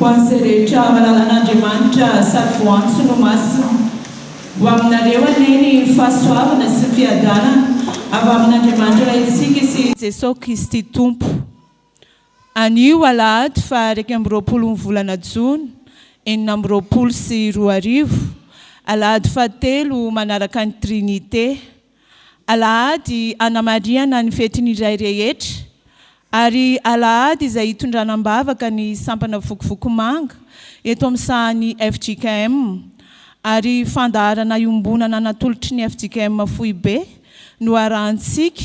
ho azy rehetra malalan'Andriamanitra sady voantso no masina ho aminareo aneny fahasoavana sy fiadanana avy amin'Andriamanitra ilay isika sy Jesosy Kristy Tompo. Anio alahady fa 2 volana Jona 2024 alahady fahatelo manaraka ny Trinité. Alahady Anna Maria na ny fetiny iray rehetra ary alahady izay hitondranam-bavaka ny sampana vokivoko manga eto amin'ny sahan'ny FJKM ary fandaharana iombonana natolotry ny FJKM Foibe no arahantsika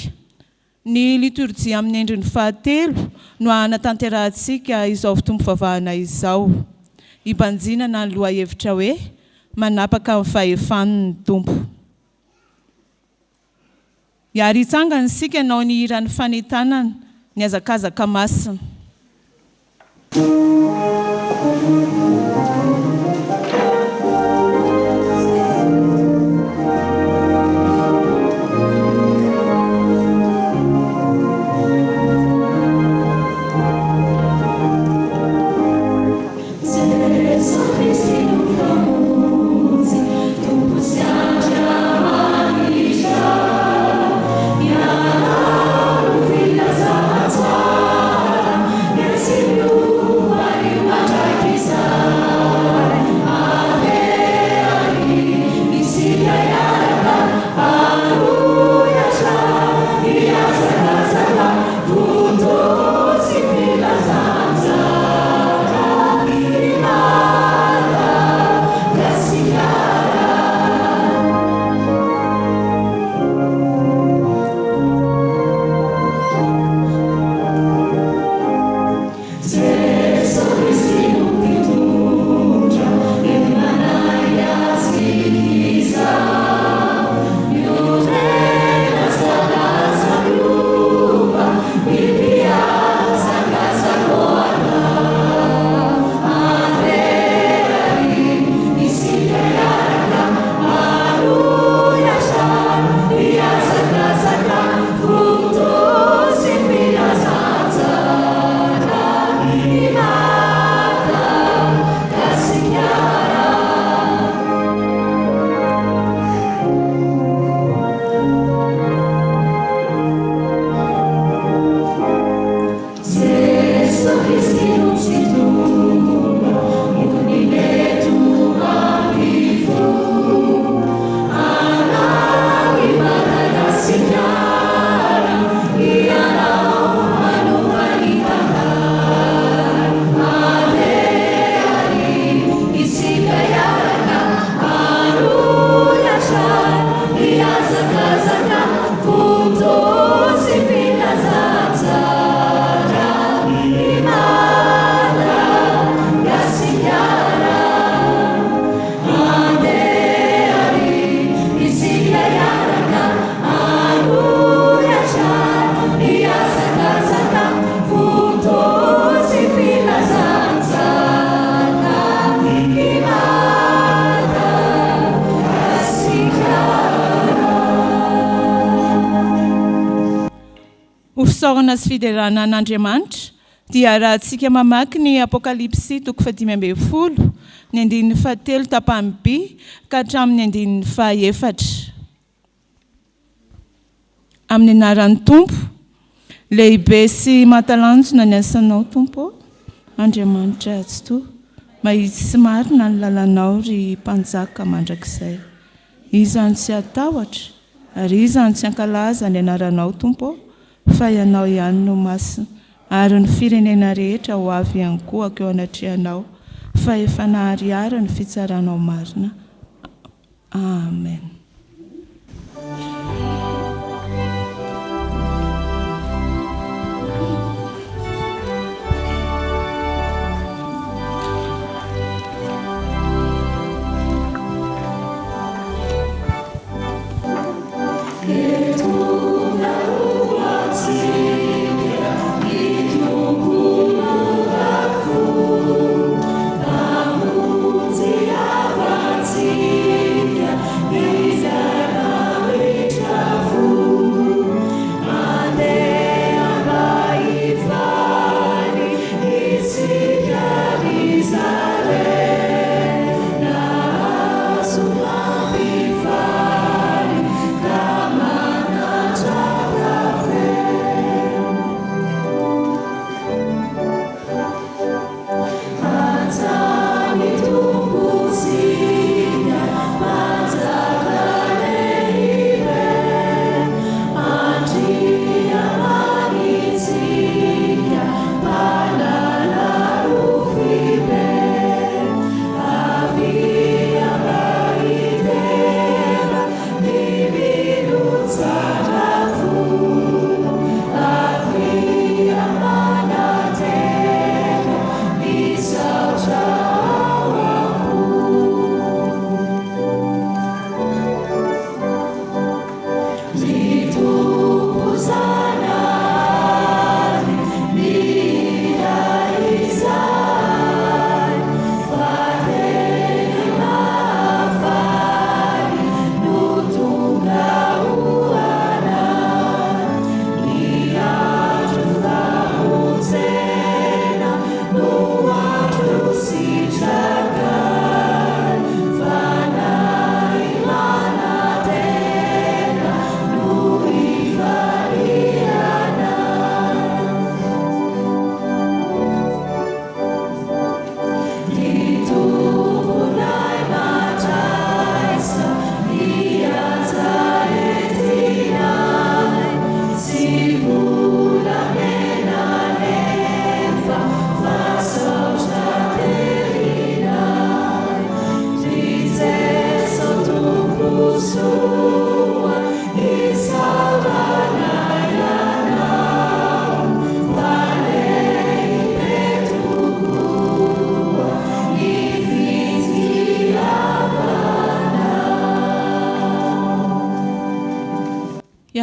ny liturgia amin'ny endriny fahatelo no anatanterantsika izao fotoam fivavahana izao. Ibanjinana ny lohahevitra hoe manapaka amin'ny fahefan'ny Tompo. Iary hitsangana isika ianao ny hiran'ny fanentanana ny azakazaka masina. Fisaorana sy fiderana an'Andriamanitra dia rahantsika mamaky ny Apokalipsy 5:10 ny 7 tapany B ka hatramin'ny 4. Amin'ny anaran'ny Tompo, lehibe sy mahatalanjona ny asanao Tompo, Andriamanitra atsy mahitsy sy marina ny lalanao ry mpanjaka mandrakizay. Izany tsy atahotra ary izany tsy ankalaza ny anaranao Tompo, fa ianao ihany no masina ary ny firenena rehetra ho avy ihany koa eo anatrehanao fa efa nahariara ny fitsaranao marina. Amen. Yeah.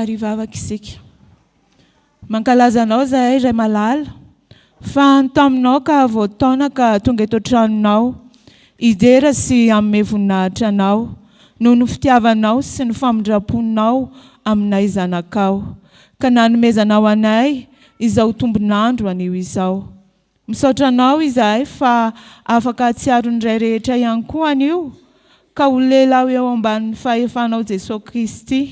ary vavaka isika. Mankalaza anao zahay ray malala fa taminao ka voataona ka tonga eto tranonao idera sy amin'ny voninahitra anao noho ny fitiavanao sy ny famindraponao aminay zanakao ka nanomezanao anay izao tombonandro anio izao. Misaotra anao izahay fa afaka atsiaro ny ray rehetra ihany koa anio ka ho lehilahy eo ambanin'ny fahefanao Jesosy Kristy.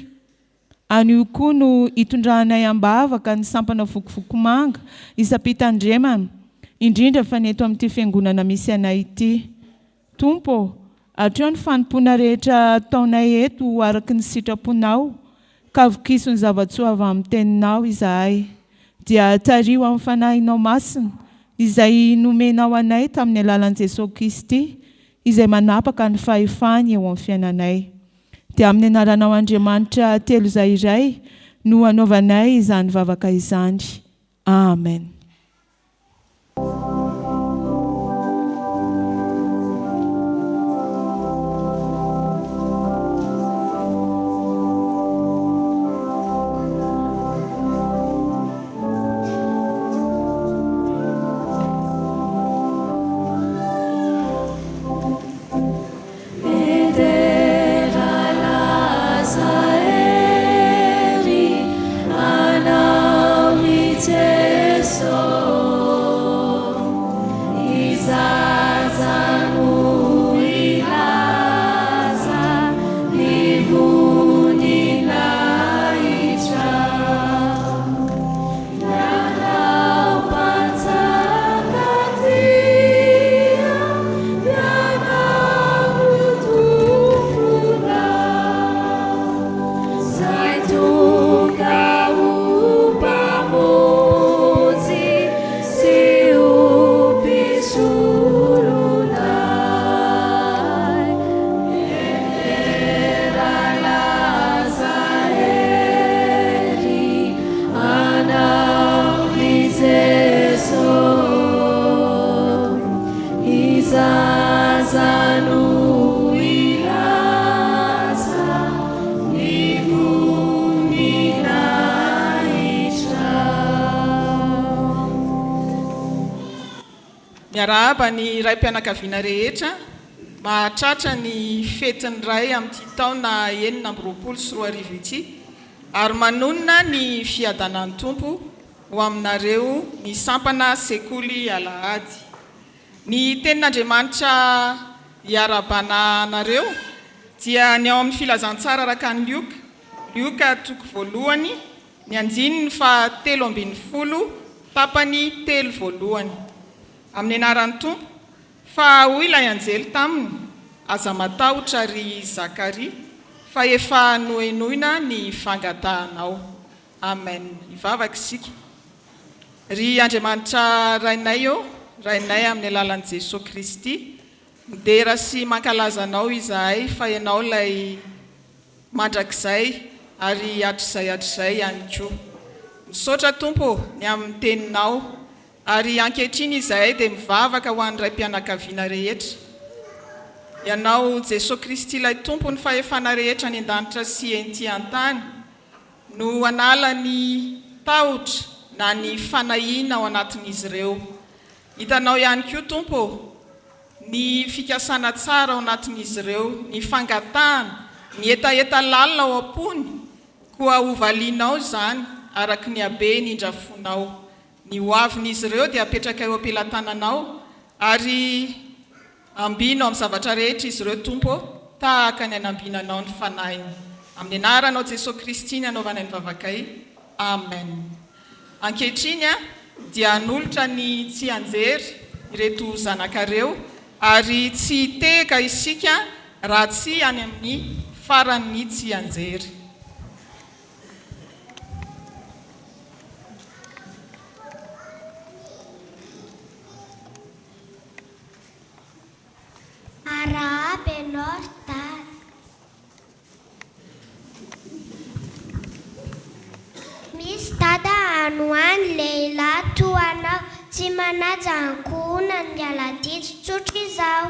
Anio koa no itondranay ambavaka ny sampana vokovoko manga isam-pitandremana indrindra fa neto amin'ity fiangonana misy anay ity. Tompo, atreo ny fanompona rehetra ataonay eto araky ny sitraponao ka vokiso ny zavatsoa avy amin'ny teninao izahay. Dia tario amin'ny fanahinao masina izay nomenao anay tamin'ny alalan'i Jesosy Kristy izay manapaka ny fahefany eo amin'ny fiainanay. Dia amin'ny anaranao Andriamanitra telo izay iray no anaovanay izany vavaka izany. Amen. Miarahaba ny ray mpianakaviana rehetra mahatratra ny fetiny ray amin'ity taona 2024 ity ary manonona ny fiadanan'ny Tompo ho aminareo ny sampana sekoly Alahady. Ny tenin'Andriamanitra iarabana anareo dia ny ao amin'ny filazantsara araka ny Lioka toko voalohany ny andininy fa 13 tapany 3 voalohany. Amin'ny anaran'ny Tompo fa hoy ilay anjely taminy aza matahotra ry Zakaria fa efa noenoina ny fangatahanao. Amen. Ivavaka isika. Ry Andriamanitra rainay eo, rainay amin'ny alalan'i Jesosy Kristy, midera sy mankalaza anao izahay fa ianao lay mandrakizay ary hatr'izay ihany koa. Misaotra Tompo ny amin'ny teninao ary ankehitriny izahay dia mivavaka ho an'ny ray mpianakaviana rehetra. Ianao Jesosy Kristy ilay Tompo ny fahefana rehetra ny an-danitra sy ety an-tany no anala ny tahotra na ny fanahiana ao anatin'izy ireo. Hitanao ihany koa Tompo ny fikasana tsara ao anatin'izy ireo, ny fangatahana, ny etaeta lalina ao am-pony koa hovalianao izany araky ny habe nindrafonao. Ny hoavin'izy ireo dia apetraka eo am-pelatananao ary ambinao amin'ny zavatra rehetra izy ireo Tompo tahaka ny anambinanao ny fanahiny. Amin'ny anaranao Jesosy Kristy ny anaovanay ny vavakay. Amen. Ankehitriny dia anolotra ny tsy anjery ireto zanakareo ary tsy hiteka isika raha tsy any amin'ny faran'ny tsy anjery. Arabe Norta. Misy dada anoany lehilahy toanao tsy manaja ankohonany ny aladidy tsotra izao.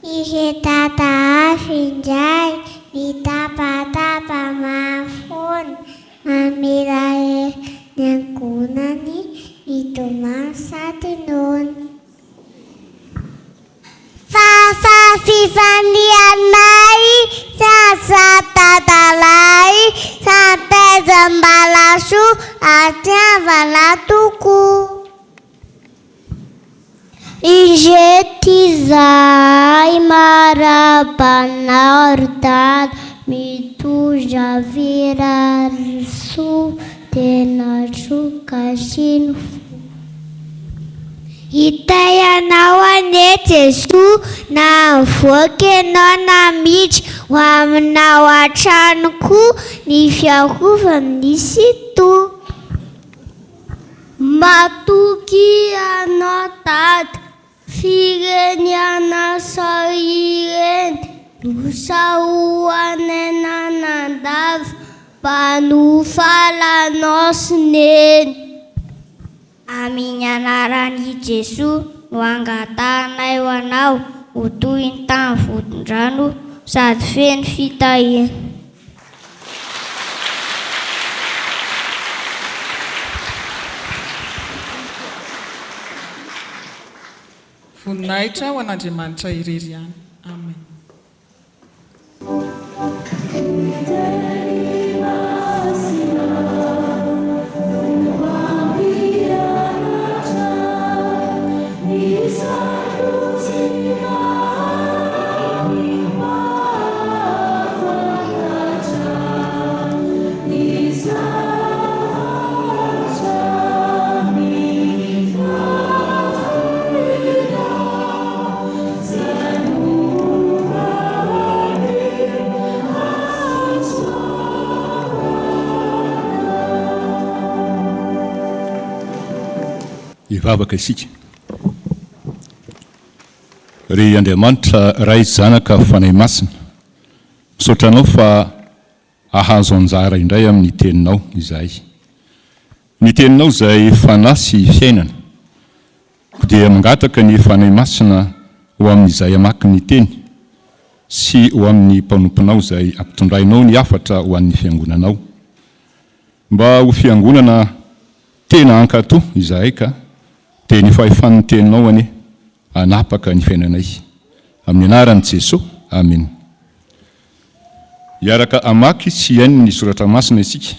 Ihe dada hafa indray mitapatapa mafony mamela ny angonany mitomany sady nony. Fafa fifanianay sasatadalay satezambalaso atiavala toko. Injetizay marabanardad mituja virarsu tenasu kasinu. Hitay anao anie Jesoa na mivoaka ianao na miditra ho aminao an-tranoko ny fiarovany nisy to. Matoky anao Dada fireniana sao ireny nosahoanenanandava mba nofalanao sineny. Amin'ny anaran'i Jesoa no angatanay ho anao ho toy ny tany vodin-drano sady feno fitahiana. Voninahitra ho an'Andriamanitra irery ihany. Amen. Ivavaka isika. Ry Andriamanitra ray zanaka fanahy masina, misaotranao fa ahazo anjara indray amin'ny teninao izahay. Ny teninao izay fanahy sy fiainana, dia mangataka ny fanahy masina ho amin'izay amaky ny teny sy ho amin'ny mpanomponao izay ampitondrainao ny hafatra ho an'ny fiangonanao. Mba ho fiangonana tena ankato izahay ka dia ny fahefan'ny teninao anie anapaka ny fiainanay. Amin'ny anaran'i Jesosy, amen. Iaraka amaky sy hainy ny soratra masina isika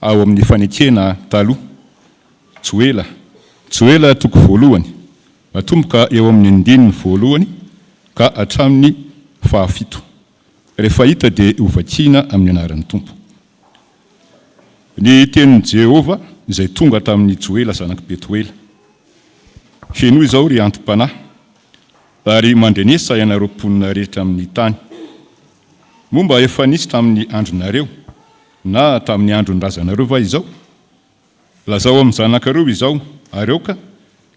ao amin'ny fanekena taloha. Joela toko voalohany matomboka eo amin'ny 9 ka hatramin'ny 7. Rehefa hita dia hovakiana amin'ny anaran'ny Tompo. Ny tenin'i Jehova izay tonga tamin'ny Joela zanaky Betuela. Feno izao ry antom-panahy ary mandrenesa ianareo mponina rehetra amin'ny tany. Momba efa nisy tamin'ny andronareo na tamin'ny andron'ny razanareo va izao? Lazao amin'ny zanakareo izao, areo ka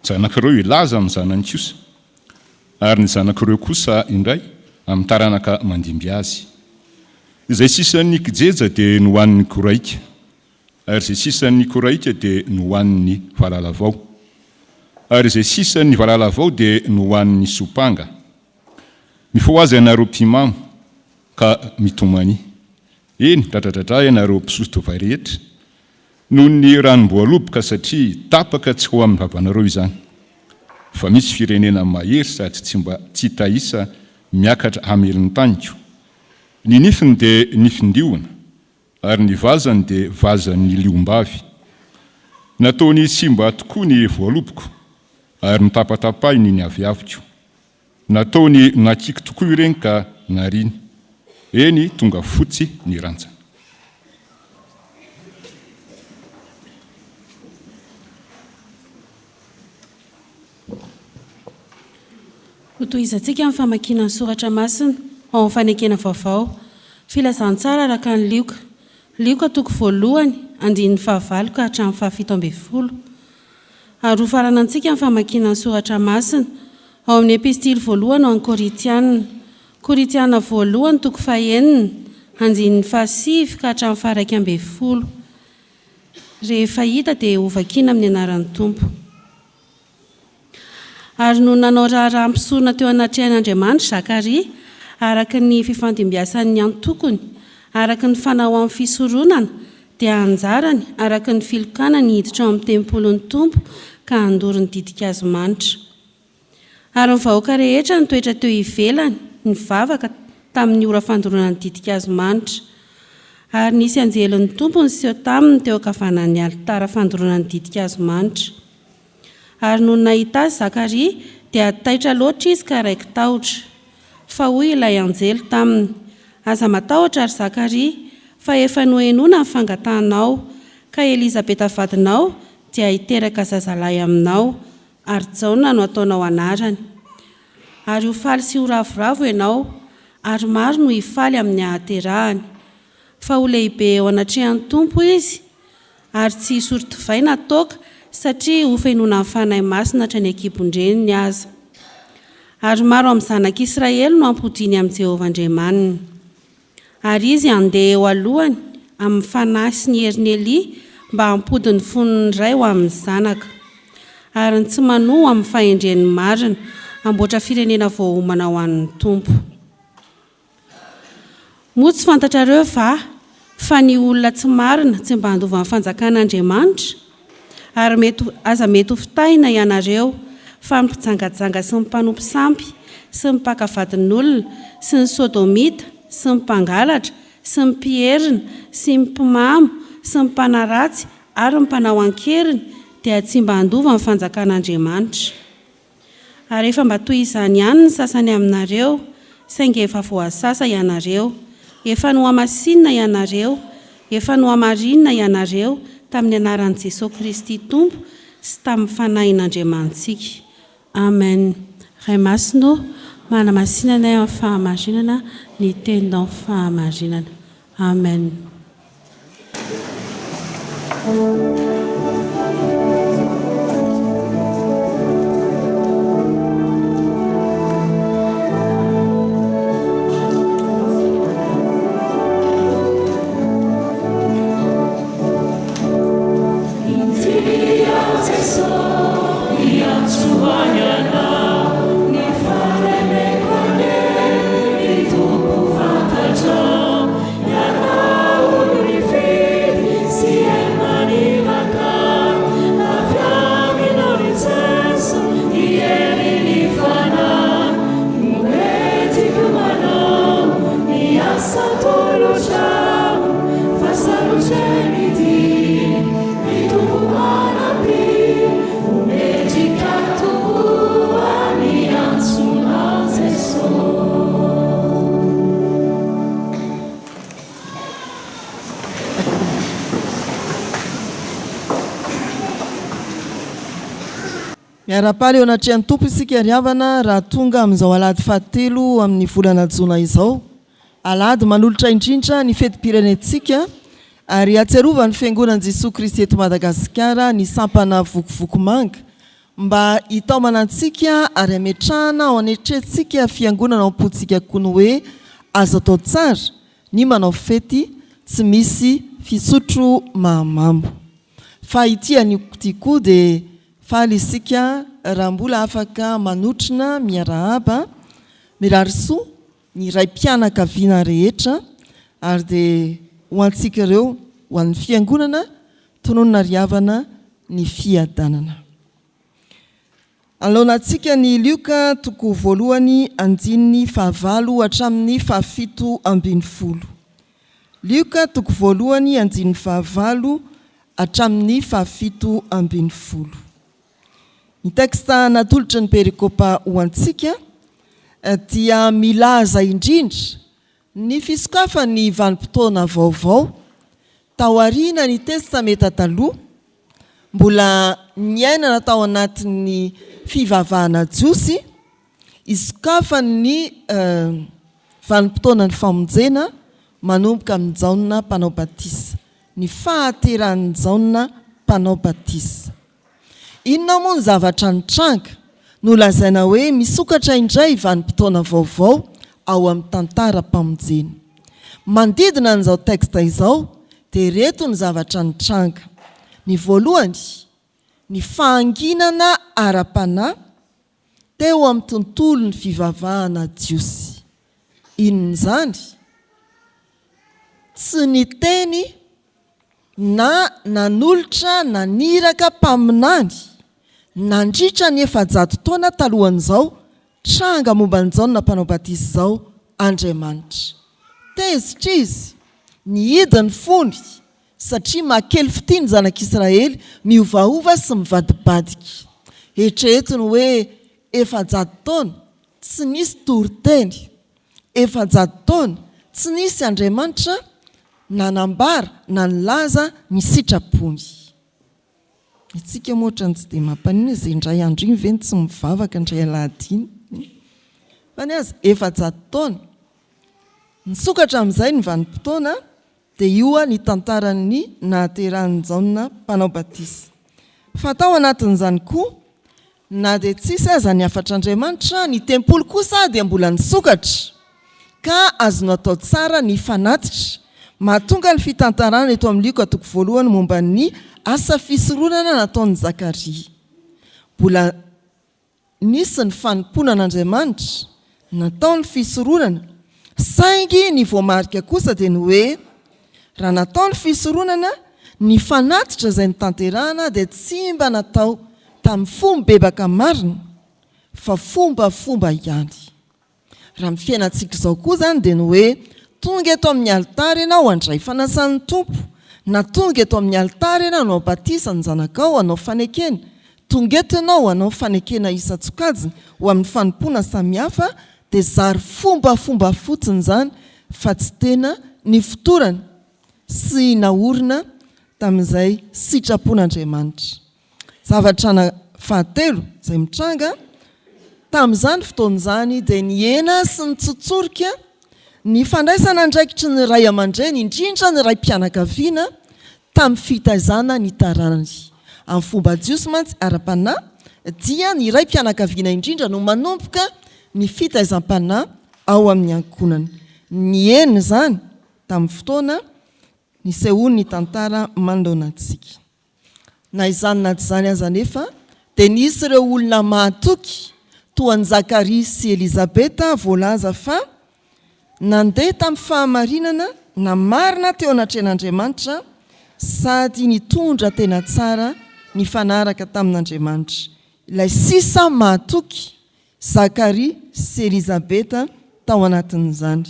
zanakareo ilaza amin'ny zanany kosa, ary ny zanakareo kosa indray amin'ny taranaka mandimby azy. Izay sisan'ny kijeja dia nohoan'ny koraika, ary izay sisan'ny koraika dia nohoan'ny valalavao, ary izay sisan'ny valalavao dia nohoan'ny sopanga. Mifoazy ianareo mpimamo ka mitomany. Eny, dradradradra ianareo mpisotovay rehetra noho ny ranomboaloboka satria tapaka tsy ho amin'ny vavanareo izany. Fa misy firenena mahery sady tsy tahisa miakatra hamelon'ny taniko. Ny nifiny dia nifin-diona, ary ny vazany dia vazan'ny liombavy. Nataony simba tokoa ny voaloboko, ary nitapatapahiny ny aviaviko. Nataony nakiky tokoa ireny ka nariny. Eny, tonga fotsy ny ranja. Ho tohizantsika amin'ny famakiana ny soratra masina ao amin'ny fanekena vaovao. Filazantsara araka ny Lioka toko voalohany 9:9 ka hatramin'ny 17. Ary ho farana antsika amin'ny famakiana ny soratra masina ao amin'ny epistily voalohany ao amin'ny Koritiana voalohany toko 9 9:7 ka hatramin'ny 11. Rehefa hita dia hovakiana amin'ny anaran'ny Tompo. Ary no nanao raha mpisorona teo anaty ain'Andriamanitra Zakaria araka ny fifandimbiasan'ny antokony, araka ny fanao amin'ny fisoronana, dia anjarany araka ny filokana ny hiditra ao amin'ny tempolon'ny tompo ka andory ny didika azy manitra. Ary ny vahoaka rehetra ny toetra teo ivelany ny vavaka tamin'ny ora fandoroana ny didika azy manitra. Ary nisy anjelin'ny tompony seho taminy teo ankavanan'ny alitara fandoroana ny didika azy manitra. Ary noho nahita azy Zakaria dia taitra loatra izy ka raiky tahotra. Fa hoy ilay anjely taminy, aza matahotra ary Zakaria, fa efa nohenoina ny fangatanao, ka Elizabeta vadinao dia hiteraka zazalahy aminao, ary Jaona no ataonao anarany. Ary ho faly sy ho ravoravo ianao, ary maro no hifaly amin'ny ahaterahany. Fa ho lehibe eo anatrehan'ny tompo izy, ary tsy hisory divaina toaka, satria ho fenona amin'ny fanahy masina hatrany an-kibon-dreniny aza. Ary maro amin'ny zanak'Israely no ampodiany amin'ny Jehovah Andriamanina. Ary izy andeha eo alohany amin'ny fanahy sy ny herin'ny Eli mba hampody ny fonony iray ho amin'ny zanaka. Ary ny tsy manoa amin'ny fahendren'ny marina, amboatra firenena voahomana ho an'ny tompo. Moa tsy fantatrareo fa ny olona tsy marina tsy mba handova amin'ny fanjakan'Andriamanitra, ary aza mety ho fitahina ianareo fa mipijangajanga sy mimpanompo sampy sy mipakavadin'olona sy ny sodomita sy ny mpangalatra sy ny mpierina sy ny mpimamo sy ny mpanaratsy ary ny mpanao ankeriny dia tsy mba handova amin'ny fanjakan'Andriamanitra. Ary efa mba toy izany ihany ny sasany aminareo, saingy efa voasasa ianareo, efa nohamasinina ianareo, efa nohamarinina ianareo tamin'ny anaran'i Jesosy Kristy Tompo sy tamin'ny fanahin'Andriamantsika. Amen. Ray masino manamasinana amin'ny fahamarinana, ny tendao fahamarinana. Amen. Miara-paly eo anatrehan'ny tompo isika riavana raha tonga amin'izao alady fahatelo amin'ny volana Jona izao. Alady manolotra indrindra ny fetim-pirenentsika ary atsiarovany fiangonan'i Jesosy Kristy eto Madagasikara ny sampana vokovoko manga mba hitaomanantsika ary ametrahana ao anetrentsika fiangonana ao am-potsika koa ny hoe azo atao tsara ny manao fety tsy misy fisotro mahamamo. Fa ity an'ity koa dia faly isika raha mbola afaka manotrina miarahaba mirary soa ny ray mpianakaviana rehetra ary dia ho antsika ireo ho an'ny fiangonana tononona riavana ny fiadanana. Alohanantsika ny Lioka toko voalohany andininy fahavalo hatramin'ny fahafito ambin'ny folo. Lioka toko voalohany andininy fahavalo hatramin'ny fahafito ambin'ny folo. Ny teksta natolotra ny perikopa ho antsika dia milaza indrindra ny fisokafan'ny vanim-potoana vaovao tao aoriana ny testameta taloha, mbola niainana tao anatin'ny fivavahana jiosy, isokafan'ny vanim-potoana ny famonjena manomboka amin'ny Jaona mpanao batisa, ny fahaterahan'ny Jaona mpanao batisa. Inona moa ny zavatra nitranga no lazaina hoe misokatra indray vanim-potoana vaovao ao amin'ny tantaram-pamonjena. Mandidina an'izao teksta izao dia reto ny zavatra nitranga. Ny voalohany, ny fahanginana ara-panahy teo amin'ny tontolo ny fivavahana jiosy. inon'izany tsy ny teny na nanolotra naniraka mpaminany nandritra ny 700 taona talohan'izao tranga momban'izao na mpanao batisy zao Andriamanitra. Tezitra izy ny hidiny fony satria makely fitiny zanak'Israely miovaova sy mivadibadika. Eritreretiny hoe 700 taona tsy nisy toriteny, 700 taona tsy nisy Andriamanitra nanambara na nilaza ny sitrapony. Itsika moatra tsy dia mampanina izay indray andro iny veny tsy mivavaka indray alahady iny. Fa ny azy 700 taona nisokatra amin'izay ny vanim-potoana dia io ny tantaran'ny nahaterahan'izao mpanao batisy. Fatao anatin'izany koa na dia tsisy aza ny afatr'Andriamanitra, ny tempolo kosa dia mbola nisokatra ka azony atao tsara ny fanatitra. Mahatonga ny fitantarana eto amin'ny liko atoko voalohany momba ny asa fisoronana nataon'ny Zakaria. Mbola nisy ny fanompona an'Andriamanitra nataony fisoronana, saingy ny voamarika kosa dia ny hoe raha nataony fisoronana ny fanatitra izay nitanterahana dia tsy mba natao tamin'ny fomba bebaka marina fa fomba ihany. Raha amin'ny fiainantsika izao koa zany dia ny hoe tonga eto amin'ny alitara ianao handray fanasan'ny tompo, na tonga eto amin'ny alitara ianao hanao batisa ny zanakao, hanao fanekena, tonga eto ianao hanao fanekena isan-tsokajiny ho amin'ny fanompona samihafa dia zary fomba fotsiny zany fa tsy tena ny fotorana sy naorina tamin'izay sitrapon'Andriamanitra. Zavatra fahatelo izay mitranga tamin'izany fotoan'izany dia ny hena sy ny tsotsorika, ny fandraisana andraikitry ny ray aman-dreny, indrindra ny ray mpianakaviana tamin'ny fitaizana ny tarany. Amin'ny fomba jiosy mantsy ara-panahy dia ny ray mpianakaviana indrindra no manomboka ny fitaizam-panahy ao amin'ny ankonana. Ny hena zany tamin'ny fotoana nisehoany ny tantara manoloana antsika. Na izany na tsy izany aza nefa dia nisy ireo olona mahatoky toa ny Zakaria sy Elizabeta voalaza fa nandeha tamin'ny fahamarinana na marina teo anatren'Andriamanitra sady nitondra tena tsara ny fanaraka tamin'Andriamanitra. Ilay sisa mahatoky Zakaria sy Elizabeta tao anatin'izany.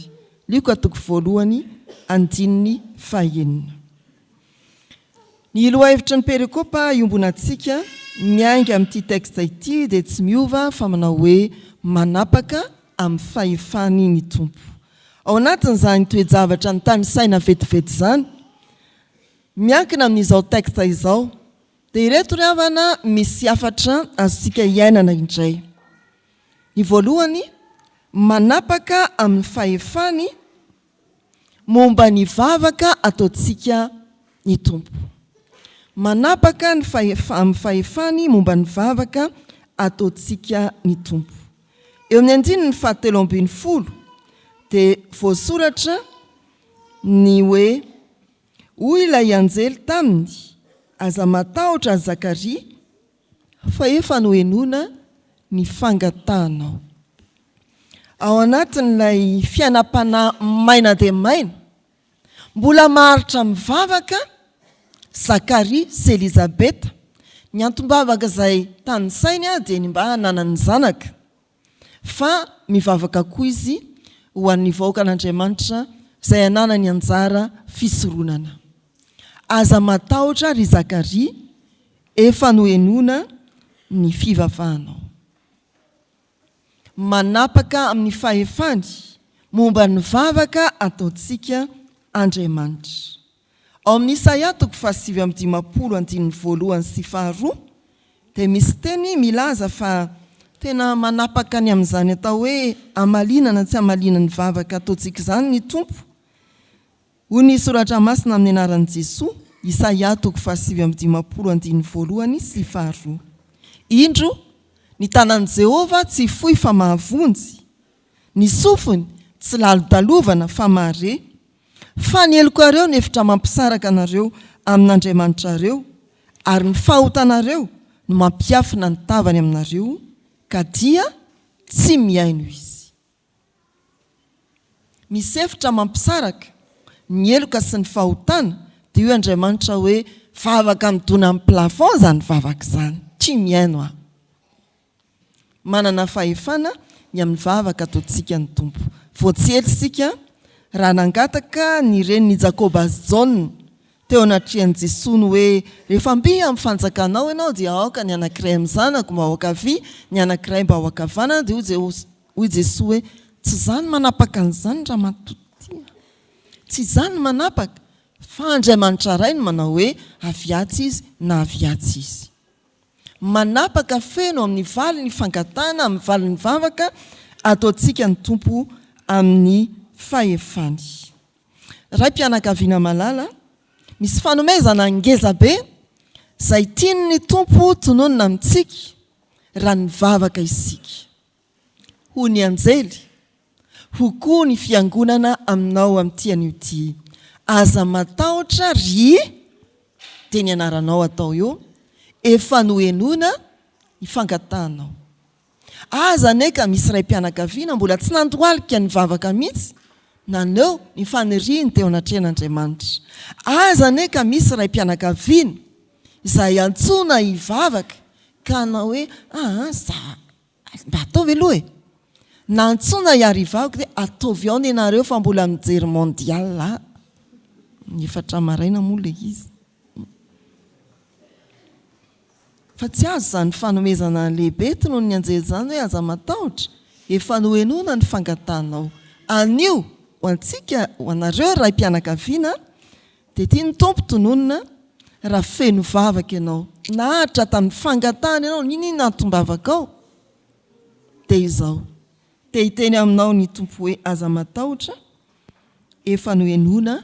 Liko atoko voalohany andininy fahaenina. Ny lohahevitry ny perikopa iombonantsika miainga amin'ity texte ity dia tsy miova fa manao hoe manapaka amin'ny fahefany ny tompo. Ao anatin'izany toe-javatra ny tany saina vetivety zany, miankina amin'izao texte izao, dia ireto ry havana misy hafatra azontsika iainana indray. Ny voalohany, manapaka amin'ny fahefany momba ny vavaka ataontsika ny tompo. Manapaka amin'ny fahefany momba ny vavaka ataontsika ny tompo. Eo amin'ny andininy fahatelo ambin'ny folo dia voasoratra ny hoe hoy ilay anjely taminy, aza matahotra Zakaria fa efa nohenoina ny fangatahanao. Ao anatin'ilay fiainam-panahy maina dia maina, mbola maharitra mivavaka Zakaria sy Elizabeta. Ny antom-bavaka izay tany sainy dia ny mba nanany zanaka, fa mivavaka koa izy ho an'ny vahoaka an'Andriamanitra izay ananany anjara fisoronana. Aza matahotra ry Zakaria, efa nohenoina ny fivavahanao. Manapaka amin'ny fahefany momba ny vavaka ataontsika Andriamanitra. Ao amin'ny Isaia 7:1-2 dia misy teny milaza fa tena manapaka ny amin'izany atao hoe amalinana tsy amalinana ny vavaka ataontsika izany ny tompo. Hoy ny soratra masina amin'ny anaran'i Jesosy, Isaia 7:1-2. Indro ny tanan'i Jehova tsy fohy fa mahavonjy, ny sofiny tsy lalo-dalovana fa mahare, fa ny helokareo ny efitra mampisaraka anareo amin'Andriamanitrareo, ary ny fahotanareo no mampiafina ny tavany aminareo, ka dia tsy miaino izy. misy efitra mampisaraka ny eloka sy ny fahotana dia io Andriamanitra hoe vavaka midona amin'ny plafond zany vavaka zany, tsy miaino aho. Manana fahefana ny amin'ny vavaka ataontsika ny tompo. Voatsely sika raha nangataka ny reniny Jacob John teo anatrian'i Jesosy hoe rehefa mby amin'ny fanjakanao ianao dia aoka ny anankiray amin'ny zanako mba ao ankavia, ny anankiray mba ao ankavanana. Dia hoy Jesosy hoe tsy zany manapaka an'izany raha matotia, tsy zany manapaka, fa Andriamanitra ray no manao hoe aviatsy izy na aviatsy izy. Manapaka feno amin'ny valy ny fangatana, amin'ny valy ny vavaka ataontsika ny tompo amin'ny fahefany. Raim-pianakaviana malala, misy fanomezana ngeza be izay tiany ny tompo tononona amintsika raha ny vavaka isika. Ho ny anjely, ho koa ny fiangonana aminao amin'ity an'io ty. Aza matahotra ry dia ny anaranao atao eo, efa noenona ny fangatanao. Aza neka misy raim-pianakaviana mbola tsy nandohalika ny vavaka mihitsy, naneo ny faniriany teo anatrehan'Andriamanitra. Aza neka misy raim-pianakaviana izay antsona hivavaka ka anao hoe mba ataovy aloha e. Na antsona hiary hivavaka dia ataovy ao ny ianareo fa mbola mijery mondial. Ny efatra maraina moa le izy. Fa tsy azo zany fanomezana lehibe tonoho ny anjely zany hoe aza matahotra, efa noenona ny fangatanao. Anio ho antsika, ho anareo raim-pianakaviana, dia tia ny tompo tononona raha feno vavaka ianao. Nahatra tamin'ny fangatana ianao, ninona antombavaka ao? Dia izao, dia hiteny aminao ny tompo hoe aza matahotra, efa noenona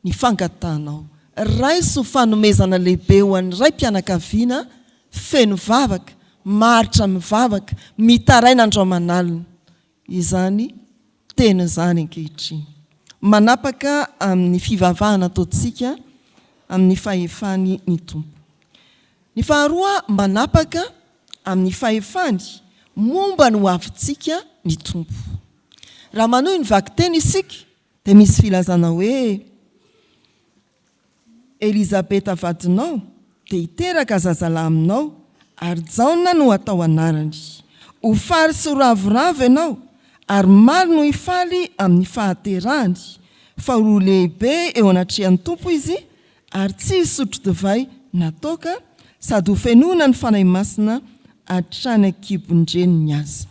ny fangatanao. Raiso fanomezana lehibe ho an'ny raim-pianakaviana feno vavaka, maritra mivavaka, mitaraina andro manalina. Izany teny izany ankehitriny. Manapaka amin'ny fivavahana ataontsika amin'ny fahefany ny tompo. Ny faharoa, manapaka amin'ny fahefany momba ny hoavintsika ny tompo. Raha manohy ny vaky-teny isika dia misy filazana hoe Elizabeta vadinao dia hiteraka zazalahy aminao ary jaona no atao anarany. Ho fary sy ho ravoravo ianao ary maro no hifaly amin'ny fahaterahany. Fa ho lehibe eo anatrehan'ny tompo izy ary tsy hisotro divay natoka sady ho fenona ny fanahy masina hatrany ankibon-dreniny azy.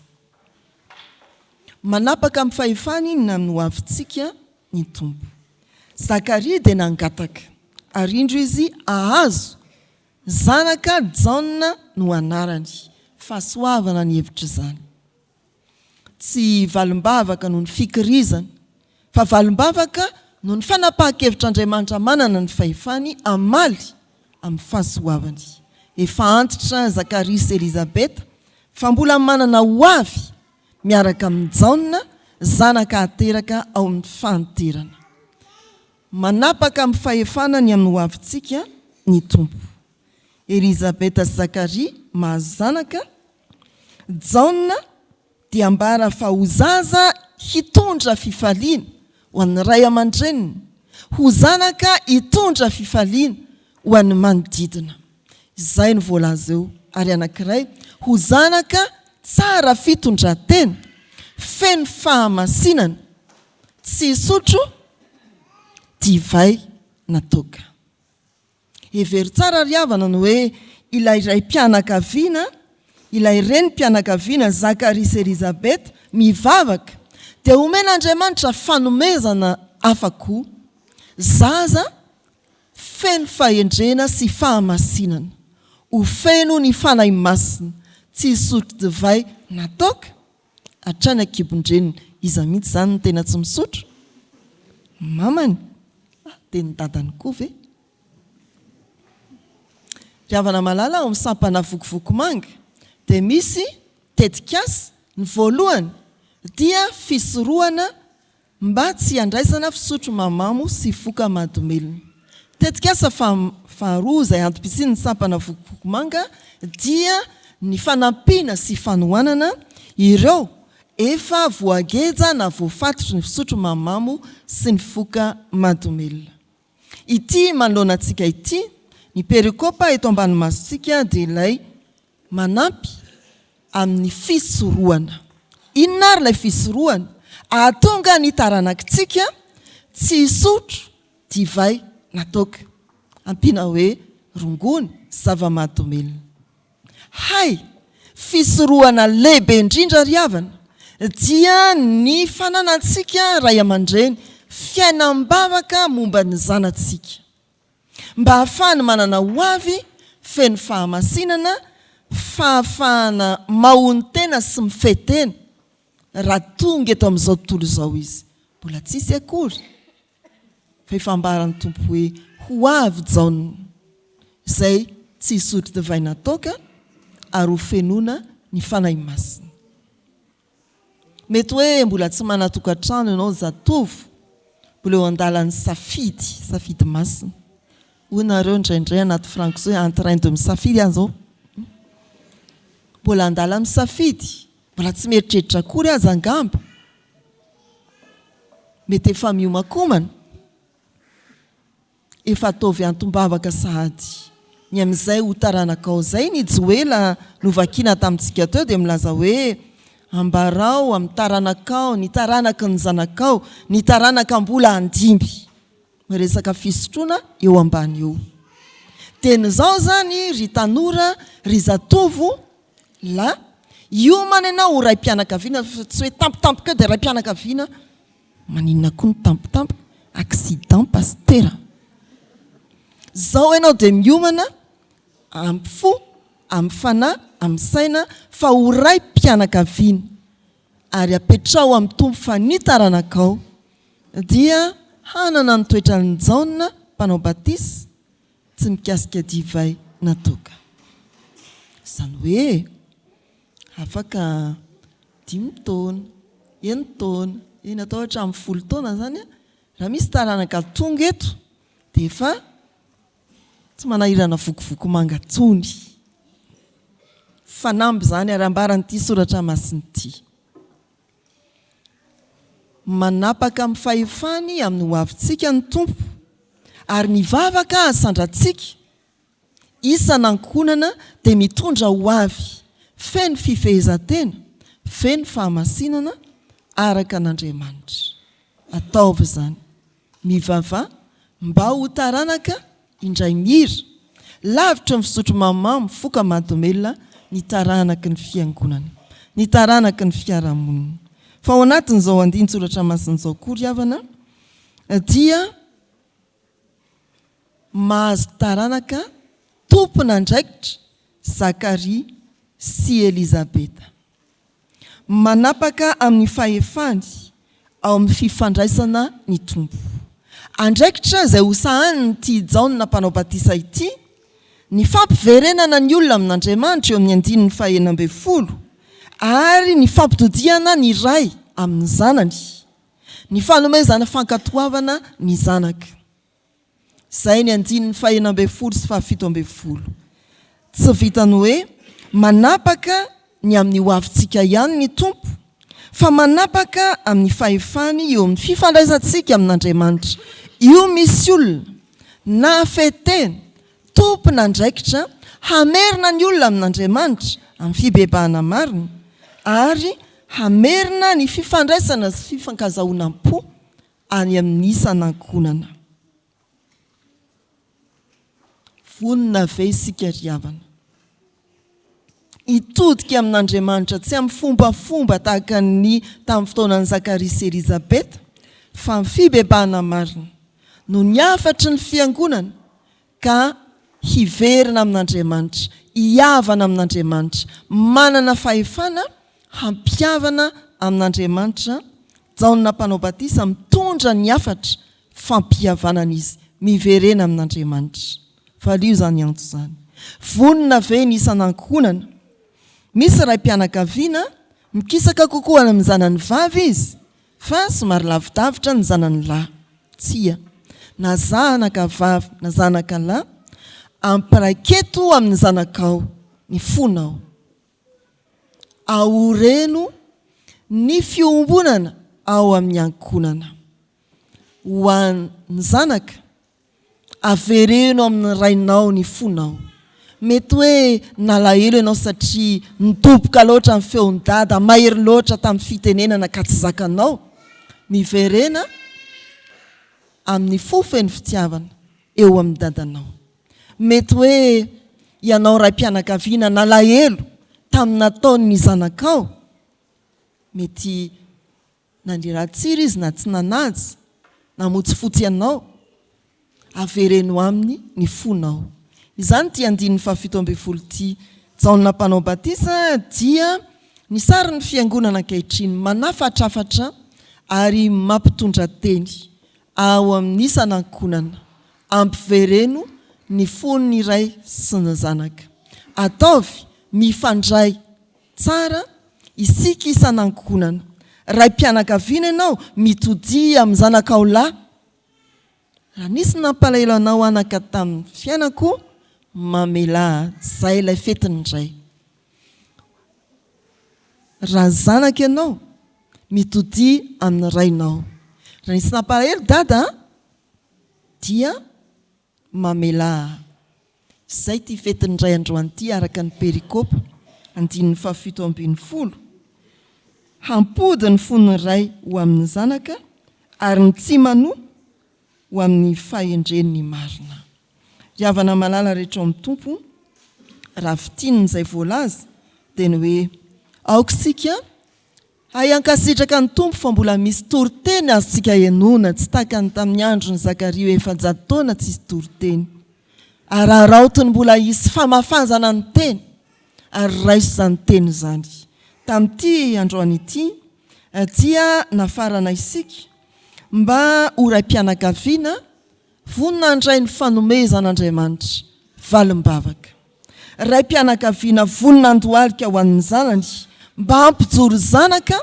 Manapaka amin'ny fahefany na amin'ny hoavintsika ny tompo. Zakaria dia nangataka ary indro izy ahazo zanaka jaona no anarany. Fahasoavana ny hevitra izany. Tsy valim-bavaka no ny fikirizana, fa valim-bavaka no ny fanapahan-kevitr'Andriamanitra manana ny fahefany amaly amin'ny fahasoavany. Efa antitra Zakaria sy Elizabeta fa mbola manana hoavy miaraka amin'ny jaona, zanaka ateraka ao amin'ny fanterana. Manapaka amin'ny fahefana ny amin'ny hoavintsika ny tompo. Elizabeta sy Zakaria mahazanaka, jaona dia ambara fa ho zaza hitondra fifaliana ho an'ny ray aman-dreniny, ho zanaka hitondra fifaliana ho an'ny manodidina. Izay no voalaza eo. Ary anankiray, ho zanaka tsara fitondran-tena, feno fahamasinana, tsy hisotro divay natoka. Hevery tsara ry havana ny hoe ilay raim-pianakaviana, ilay renim-pianakaviana Zakaria sy Elizabeta mivavaka dia omen'Andriamanitra fanomezana afa-ko, zaza feno fahendrena sy fahamasinana, ho feno ny fanahy masina, tsy hisotro divay natoka hatrany ankibon-dreniny. Iza mihitsy zany no tena tsy misotro? Mamany dia ny dadany koa ve? Ry havana malala ao amin'ny sampana vokovoko manga dia misy tetikasa. Ny voalohany dia fisorohana mba tsy handraisana fisotro mamamo sy foka mahadomelina. Tetikasa faharoa izay antom-pisian'ny sampana vokovoko manga dia ny fanampiana sy fanohanana ireo efa voageja na voafatotry ny fisotro mamamo sy ny foka madomelona. Ity manoloana antsika ity ny perikopa eto ambany masontsika dia ilay manampy amin'ny fisorohana. Inona ary ilay fisorohana? Ahatonga ny taranakitsika tsy hisotro divay natoka. Ampiana hoe rongony zava-mahadomelona. Hay, fisorohana lehibe indrindra ry havana dia ny fananantsika ray aman-dreny fiainam-bavaka momba ny zanatsika, mba hahafahany manana ho avy feno fahamasinana, fahafahana mahony tena sy mifetena. Raha tonga eto amin'izao tontolo izao izy mbola tsisy akory fa efa ambarany tompo hoe ho avy jaona izay tsy hisotro divay natoka ary ho fenona ny fanahy masina. Mety hoe mbola tsy manatokantrano ianao zatovo, mbola eo andalany safidy masina. Hoinareo indraindray anaty frankois hoe en train de misafidy zao. Mbola andala misafidy, mbola tsy mieritreritra akory aza angamba. Mety efa miomakomana, efa ataovy antombavaka sahady. Ny amin'izay ho taranakao zay ny Joela novakiana tamintsika teo dia milaza hoe ambarao amin'ny taranakao, ny taranaky ny zanakao, ny taranaka mbola andimby. Miresaka fisotroana eo ambany eo. Tenyzao zany ry tanora, ry zatovo, la hiomana ianao ho raim-pianakaviana, tsy hoe tampotampoka dia raim-pianakaviana. Maninona koa ny tampotampoka? Accident pasteur. Zao ianao dia miomana amin'ny fo, amin'ny fanahy, amin'ny saina fa ho raim-pianakaviana ary apetrao amin'ny tompo fa ny taranakao dia hanana ny toetra ny jaona mpanao batisy tsy mikasika divay natoka. Izany hoe afaka 5 taona, 9 taona, eny atao hatramin'ny 10 taona zany raha misy taranaka tonga eto dia efa tsy manahirana vokovoko mangatsony. Fanamby zany ary ambaran'ity soratra masiny ity. Manapaka amin'ny fahefany amin'ny ho avintsika ny tompo ary mivavaka asandratsika isan'ankonana dia mitondra ho avy feno fifehezantena, feno fahamasinana araka an'Andriamanitra. Ataovy zany mivava mba ho taranaka indray mira, lavitra ny fisotro mamamo, foka mahadomelona, ny taranaky ny fiangonana, ny taranaky ny fiarahamonina. Fa ao anatin'izao andin-tsoratra masin'izao koa ry havana dia mahazo taranaka tompona andraikitra Zakaria sy Elizabeta. Manapaka amin'ny fahefany ao amin'ny fifandraisana ny tompo. Andraikitra izay hosahany ity jaona mpanao batisa ity, ny fampiverenana ny olona amin'Andriamanitra eo amin'ny 9:40 ary ny fampitodiana ny ray amin'ny zanany, ny fanomezana fankatoavana ny zanaka. Zay ny 9:40 sy 17. Tsy vitany hoe manapaka ny amin'ny ho avintsika ihany ny tompo, fa manapaka amin'ny fahefany eo amin'ny fifandraisantsika amin'Andriamanitra. Io misy olona na fetena tompona andraikitra hamerina ny olona amin'Andriamanitra amin'ny fibebahana marina ary hamerina ny fifandraisana sy fifankazahoanam-po any amin'ny isan'ankonana. Vonina ve isika ry havana? Hitodika amin'Andriamanitra tsy amin'ny fombafomba tahaka ny tamin'ny fotoanan'i Zakaria sy Elizabeta, fa amin'ny fibebahana marina no ny afatry ny fiangonana ka hiverina amin'Andriamanitra, hiavana amin'Andriamanitra, manana fahefana hampiavana amin'Andriamanitra. Jaona mpanao batisa mitondra ny afatra fampiavanana izy, miverena amin'Andriamanitra. Valio zany antso zany. Vonina ve ny isan'ankonana? Misy raim-pianakaviana mikisaka kokoa amin'ny zanany vavy izy, fa somary lavidavitra ny zanany lahy. Tsia, na zanaka vavy na zanaka lahy, ampiraiketo amin'ny zanakao ny fonao. Aoreno ny fiombonana ao amin'ny ankonana ho any zanaka avereno amin'ny rainao ny fonao mety hoe nalahelo ianao satria nitoboka loatra amin'ny feon-dada mahery loatra tamin'ny fitenenana ka tsy zakanao miverena amin'ny fofeny fitiavana eo amin'ny dadanao mety hoe ianao raim-pianakaviana nalahelo tamin'ny nataony zanakao mety nandreratsiry izy na tsy nanazy namotsy fotsy ianao avereno aminy ny fonao izany ty andininy fahafito amby folo ty jaona mpanao batisa dia ny sary ny fiangonana ankehitriny manafatrafatra ary mampitondra teny ao amin'ny isan'ankonana ampivereno ny fonony iray sy ny zanaka ataovy mifandray tsara isika isan'ankonana raim-pianakaviana ianao mitody amin'ny zanakao lahy raha nisy nampalahelo anao anaka tamin'ny fiainako mamela zay ilay fetiny indray raha zanaka ianao mitody amin'ny rainao raha nisy nampalahelo dada dia mamela zay ty fetiny indray androany ty araka ny perikopa andininy fahafito ambin'ny folo hampody ny fonony ray ho amin'ny zanaka ary ny tsy manoa ho amin'ny fahendreniny marina riavana malala rehetra amin'ny tompo raha fitininy izay voalaza dia ny hoe aokisika hayankasitraka ny tompo fa mbola misy toriteny azontsika henona tsy takany tamin'ny andro ny Zakaria efa-jato taona tsy isy toriteny ary araotiny mbola hisy famafazana ny teny ary raiso izany teny izany tamin'ity androany ity dia nafarana isika mba ho raim-pianakaviana vonina andray ny fanomezan'Andriamanitra valim-bavaka raim-pianakaviana vonina andohalika ho an'ny zanany mba hampijoro zanaka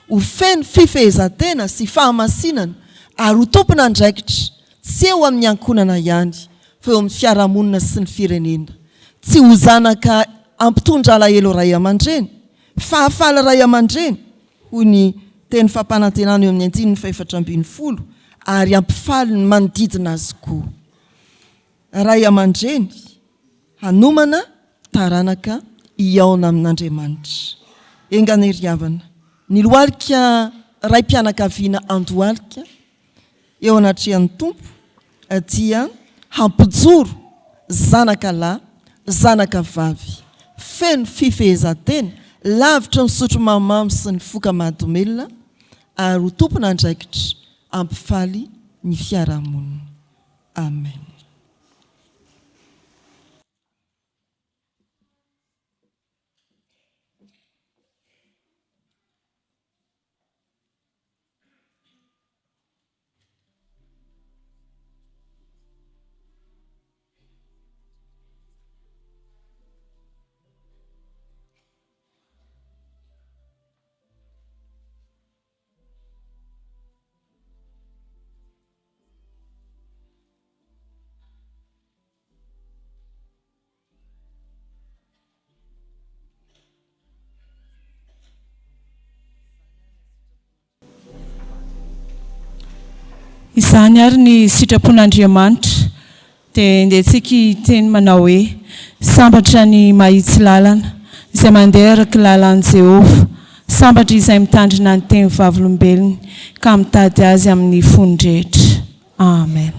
ho feno fifehezantena sy fahamasinana ary ho tompona andraikitra tsy eo amin'ny ankonana ihany fa eo amin'ny fiarahamonina sy ny firenena tsy ho zanaka ampitondra alahelo ray aman-dreny fahafaly ray aman-dreny hoy ny teny fampanantenana eo amin'ny andininy faefatra ambin'ny folo ary ampifaly ny manodidina azy koa ray aman-dreny hanomana taranaka iaona amin'Andriamanitra engany riavana ny lohalika raim-pianakaviana andohalika eo anatrehan'ny tompo dia hampijoro zanaka lahy zanaka vavy feno fifehezantena lavitra ny sotro mamamy sy ny foka mahadomelona ary ho tompona andraikitra ampifaly ny fiarahamonina amen. Izany ary ny sitrapon'Andriamanitra dia ndehantsika teny manao hoe sambatra ny mahitsy lalana izay mandeha araka lalan'i Jehova sambatra izay mitandrina ny teny vavolombelony ka mitady azy amin'ny fony rehetra. Amen.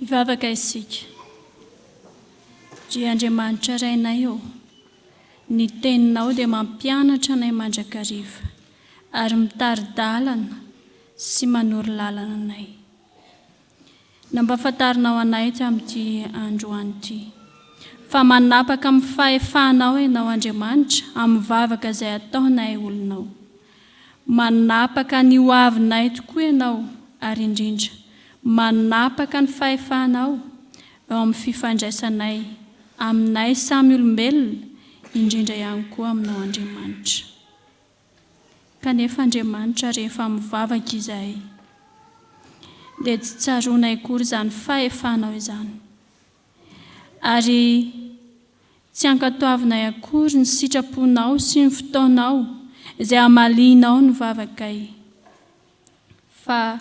Ivavaka isika dia Andriamanitra rainay eo ny teninao dia mampianatra anay mandrakariva ary mitari-dalana sy manoro lalana anay nampafantarinao anay tamin'ity androany ity fa manapaka amin'ny fahefanao ianao Andriamanitra amin'ny vavaka izay ataonay olonao manapaka ny hoavinay tokoa ianao ary indrindra manapaka ny fahefanao ao amin'ny fifandraisanay aminay samy olombelona indrindra ihany koa aminao Andriamanitra. Kanefa Andriamanitra rehefa mivavaka izahay dia tsy tsaroanay akory izany fahefanao izany, ary tsy ankatoavinay akory ny sitraponao sy ny fotoanao izay amalinao ny vavakay, fa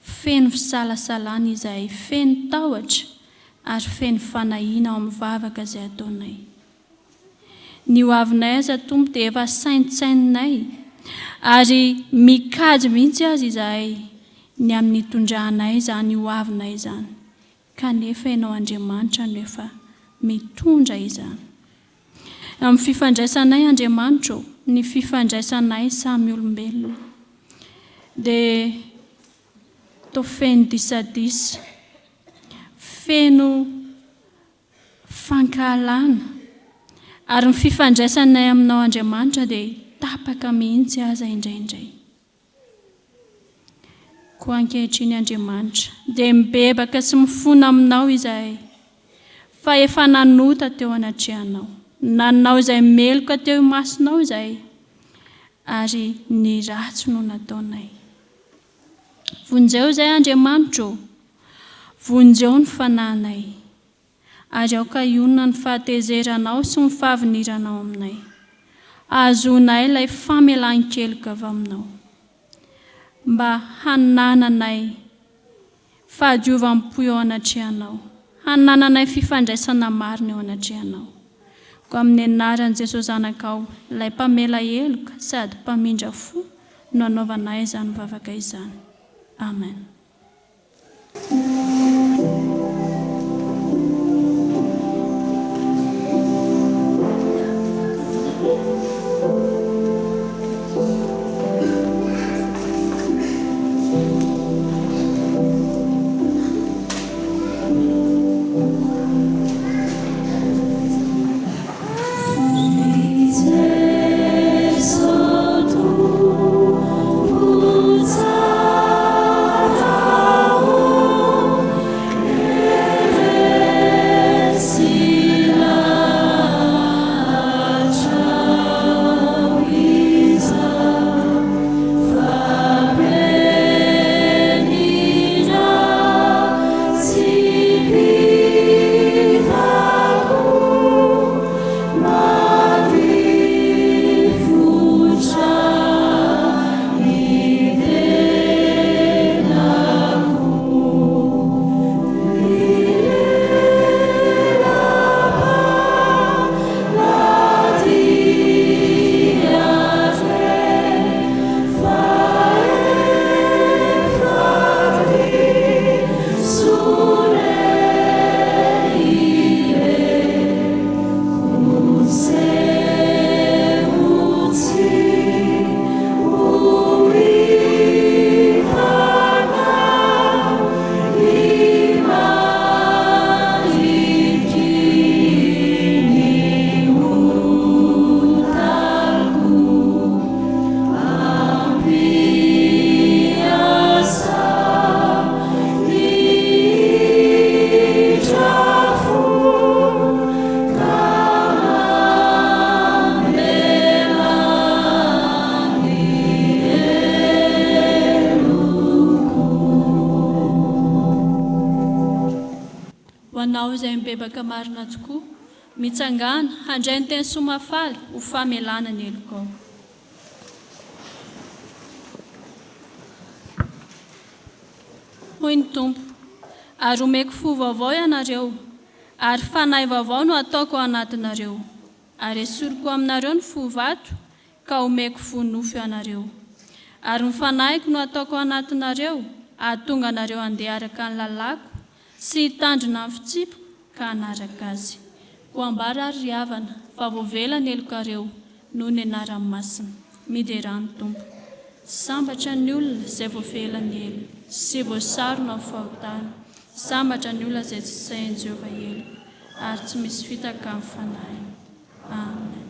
feno fisalasalana izahay, feno tahotra ary feno fanahiana ao amin'ny vavaka izay ataonay. Ny hoavinay aza Tompo dia efa saintsainay, ary mikajy mihitsy azy izahay ny amin'ny tondrahanay izany hoavinay izany, kanefa ianao Andriamanitra no efa mitondra izany. Amin'ny fifandraisanay Andriamanitra, ny fifandraisanay samy olombelona dia toa feno disadisa, feno fankahalana, ary ny fifandraisanay aminao Andriamanitra dia tapaka mihitsy aza indraindray. Koa ankehitriny Andriamanitra dia mibebaka sy mifona aminao izahay, fa efa nanota teo anatrehanao, nanao izay meloka teo imasinao izahay, ary ny ratsy no nataonay. Vonjeo izay Andriamanitra, vonjeo ny fanahinay, ary aoka ionona ny fahatezeranao sy ny fahaviniranao aminay. Azonay ilay famelan-keloka avy aminao, mba hanananay fahadiovam-po eo anatrehanao, hanananay fifandraisana marina eo anatrehanao. Ko amin'ny anaran'i Jesosy zanakao, ilay mpamela heloka sady mpamindra fo, no anaovanay izany vavaka izany. Amen. Bebaka marina tokoa, mitsangana, handray ny teny somafaly ho famelana ny helokao. Hoy ny Tompo, ary omeko fo vaovao ianareo, ary fanahy vaovao no ataoko ao anatinareo, ary esoriko aminareo ny fo vato, ka omeko fo nofo ianareo. Ary ny fanahiko no ataoko ao anatinareo, ahatonga anareo handeha araka ny lalako, sy hitandrina ny fitsipiko, ka hanaraka azy. Ko ambara ary riavana, fa voavela ny helokareo, noho ny anaran'ny masina. Miderany Tompo. Sambatra ny olona izay voavela ny elo, sy voasarona amin'ny fahotana. Sambatra ny olona izay tsy sain'i Jehovah elo, ary tsy misy fitaka amin'ny fanahiny. Amen.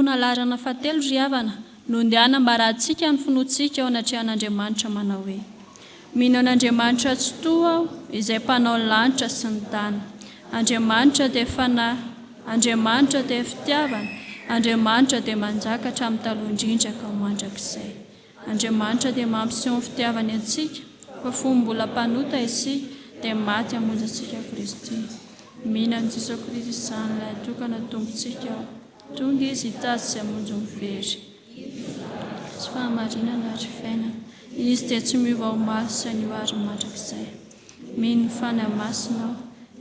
fotoana larana fahatelo ry havana no ndeana mba rahantsika ny finoantsika ao anatrehan'Andriamanitra manao hoe mino an'Andriamanitra tsy toa aho izay mpanao ny lanitra sy ny tany. Andriamanitra dia fanahy, Andriamanitra dia fitiavana, Andriamanitra dia manjakatra amin'ny taloha-indrindra ka mandrakizay. Andriamanitra dia mampiseho ny fitiavany antsika fa fony mbola mpanota isika dia maty hamonjy antsika Kristy. Mino an'i Jesosy Kristy izany ilay tokana tompontsika ao. Tonga izy hitady sy hamonjy ny very. Sy fahamarinana ary fiainana. Izy dia tsy miova ho maly sy anio ary mandrakizay. Mino ny fanahy masina ao.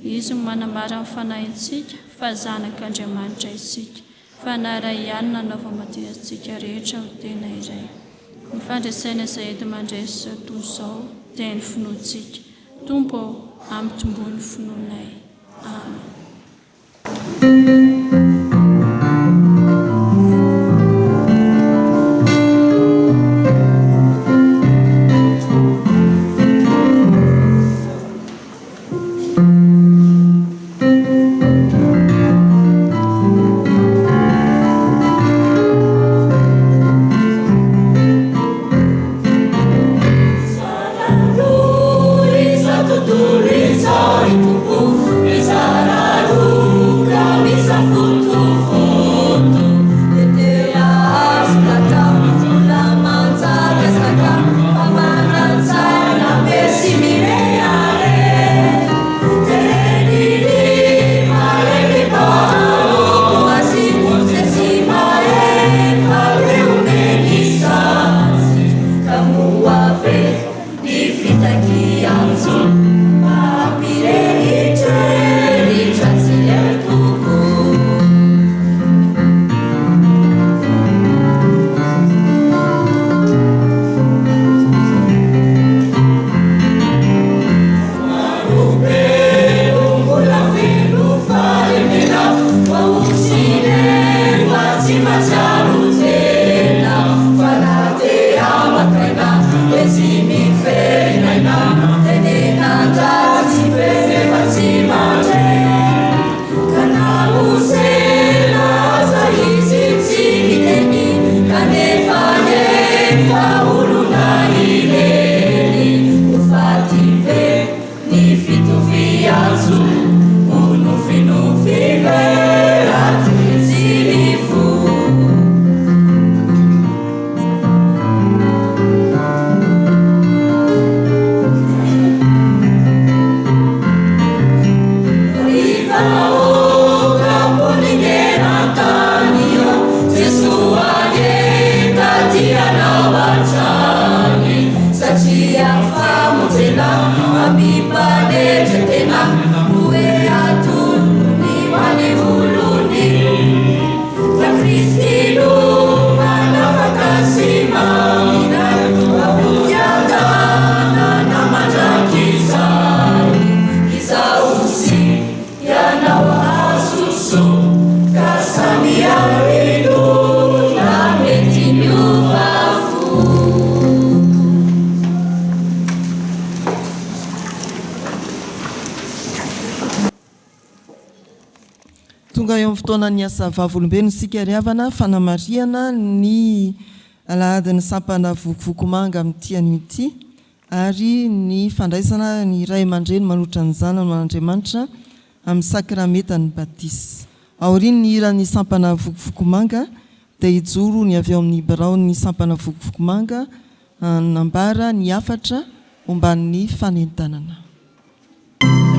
Izy no manambara ny fanahy antsika fa zanak'Andriamanitra isika. Fanahy iray ihany nanaova madio antsika rehetra ho tena iray. Ny fandraisana izay ety mandresy toy izao dia ny finoantsika. Tompo ampitombohy ny finoanay. Amen. Tonga eo amin'ny fotoana ny asa vavolombelona sika riavana fanamariana ny alahadin'ny sampana vokovokomanga amin'ity an'ity ary ny fandraisana ny ray aman-dreny manotra ny zanany man'Andriamanitra amin'ny sakramentany batisy. Aoriany ny hiran'ny sampana vokovokomanga dia hijoro ny avy ao amin'ny birao ny sampana vokovokomanga nambara ny afatra omban'ny fanentanana. Yeah.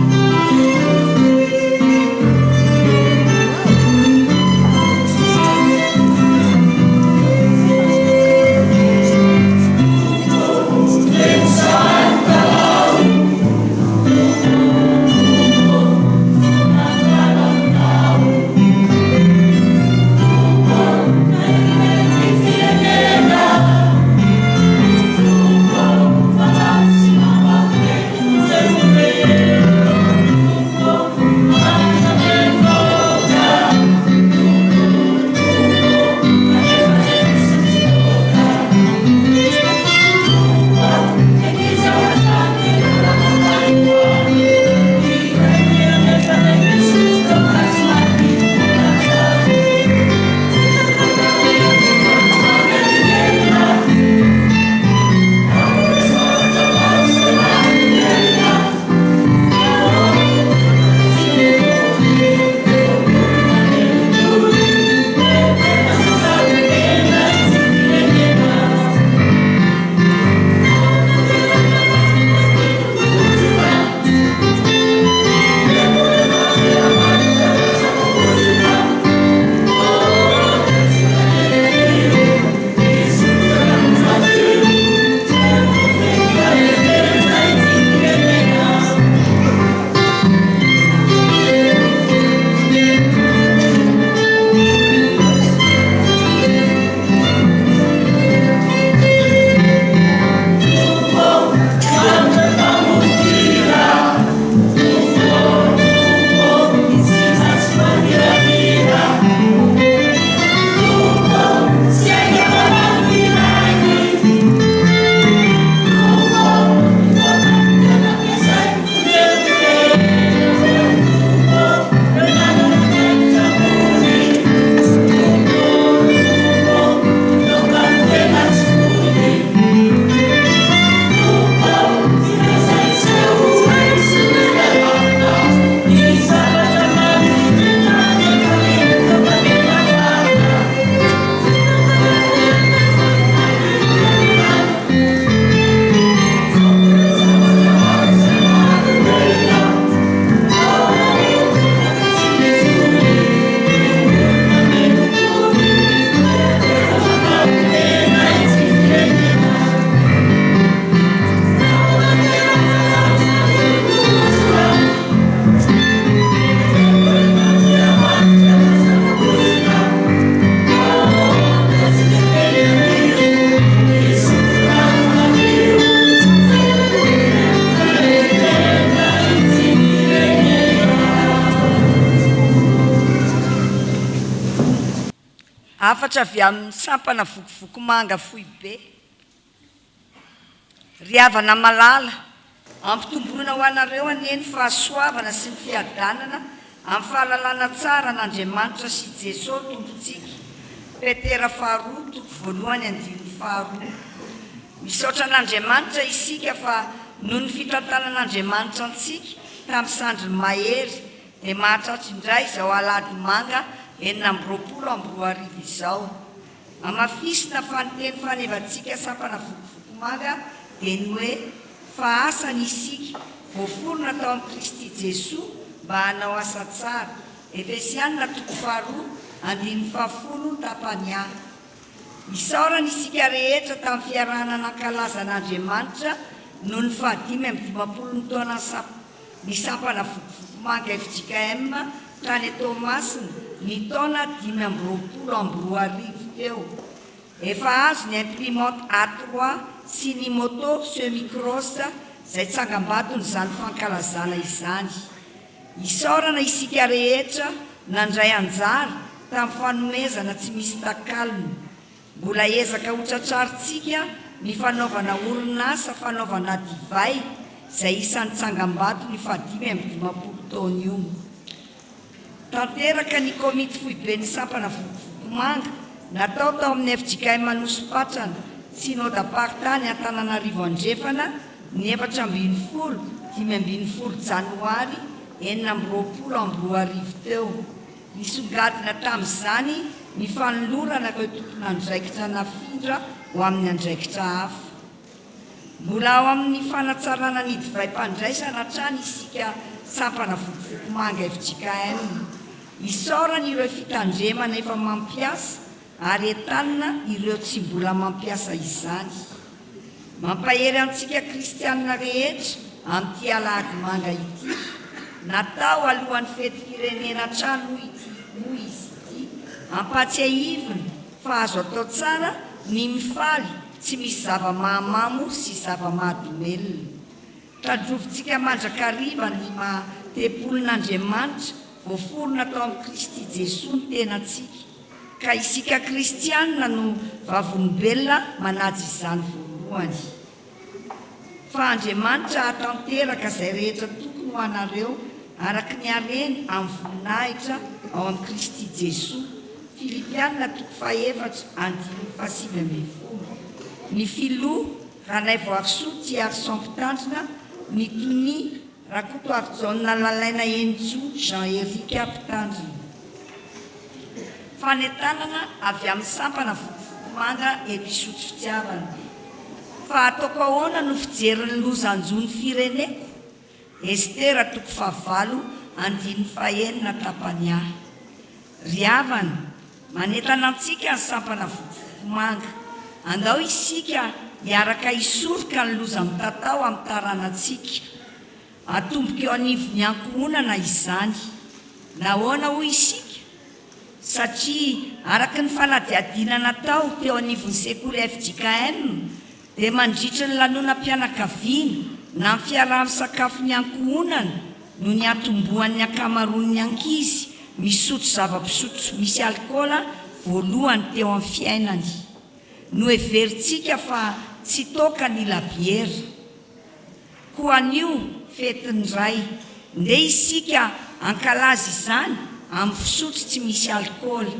afatra avy amin'ny sampana vokovoko manga fohy be. Riavana malala ampitomboana ho anareo aneny fahasoavana sy ny fiadanana amin'ny fahalalana tsara n'Andriamanitra sy Jesosy tompontsika. Petera 2:1-2. Misaotra an'Andriamanitra isika fa noho ny fitantanan'Andriamanitra antsika tamin'ny sandriny mahery dia mahatratra indray izao alahady manga 2024 izao. Amafisina fanonteny fanevantsika sampana vokovoko manga dia ny hoe fa asany isika voaforona tao amin'ny Kristy Jesosy mba hanao asa tsara. Efesianina 2:10 tapany A. Isaorana isika rehetra tamin'ny fiarahana nankalaza an'Andriamanitra noho ny 550 taona ny sampana vokovoko manga FJKM tany Tomasina ny taona 520 teo. Efa azo ny imprimante A3 sy ny moto semi-cross izay tsangam-bato n'izany fankalazana izany. Isaorana isika rehetra nandray anjara tamin'ny fanomezana tsy misy takalony. Mbola ezaka hotratraritsika ny fanaovana orinasa fanaovana divay izay isan'ny tsangam-bato ny 550 taona io. Tanteraka ny komity fohy be ny sampana vokovoko manga natao tao amin'ny FJKM Nosy-Patrana synode apartany Antananarivo Andrefana ny 4/5/20 Janoary 2022 teo. Nisongadina tamin'izany ny fanolorana ireo tompon'andraikitra nafindra ho amin'ny andraikitra hafa. Mbola ao amin'ny fanatsarana ny divay mpandraisana hatrany isika sampana vokovoko manga FJKM. Isaorana ireo fitandremana efa mampiasa ary entanina ireo tsy mbola mampiasa izany. Mampahery antsika kristianina rehetra amin'ity alahady manga ity. Natao alohan'ny fetim-pirenena trano izy ity ampatsiahivina fa azo atao tsara ny mifaly tsy misy zava-mahamamo sy zava-mahadomelina. Tadrovintsika mandrakariva ny maha-tepolin'Andriamanitra voaforona tao amin'ny Kristy Jesosy ny tenantsika. Ka isika kristianina no vavolombelona manaja izany voalohany. Fa Andriamanitra hatanteraka izay rehetra tokony ho anareo araka ny hareny amin'ny voninahitra ao amin'ny Kristy Jesosy. Filipianina 4:7-7. Ny filoha ranay voarisoa Tiary Sampitandrina, ny tony Rakoto Arjona Lalaina Enjo Jean-Éric Mpitandrina. Fanentanana avy amin'ny sampana vokovoko manga episotro fitiavana. Fa ataoko ahoana no fijeriny lozanjony fireneko? Estera 5:9 tapany A. Riavana manentana antsika ny sampana vokovoko manga. Andao isika miaraka isoroka ny loza mitatao amin'ny taranantsika. Atomboka eo anivon'ny ankohonana izany. Nahoana hoy isika? Satria araka ny fanadiadiana natao teo anivon'ny sekoly FJKM dia mandritry ny lanonam-pianakaviana na ny fiaraha-misakafo ny ankohonana no ny atombohan'ny ankamaroan'ny ankizy misotro zava-pisotro misy alkôla voalohany teo amin'ny fiainany. No everitsika fa tsy toka ny labiera. Koa an'io fetiny iray ndeha isika ankalaza izany amin'ny fisotro tsy misy alkôla.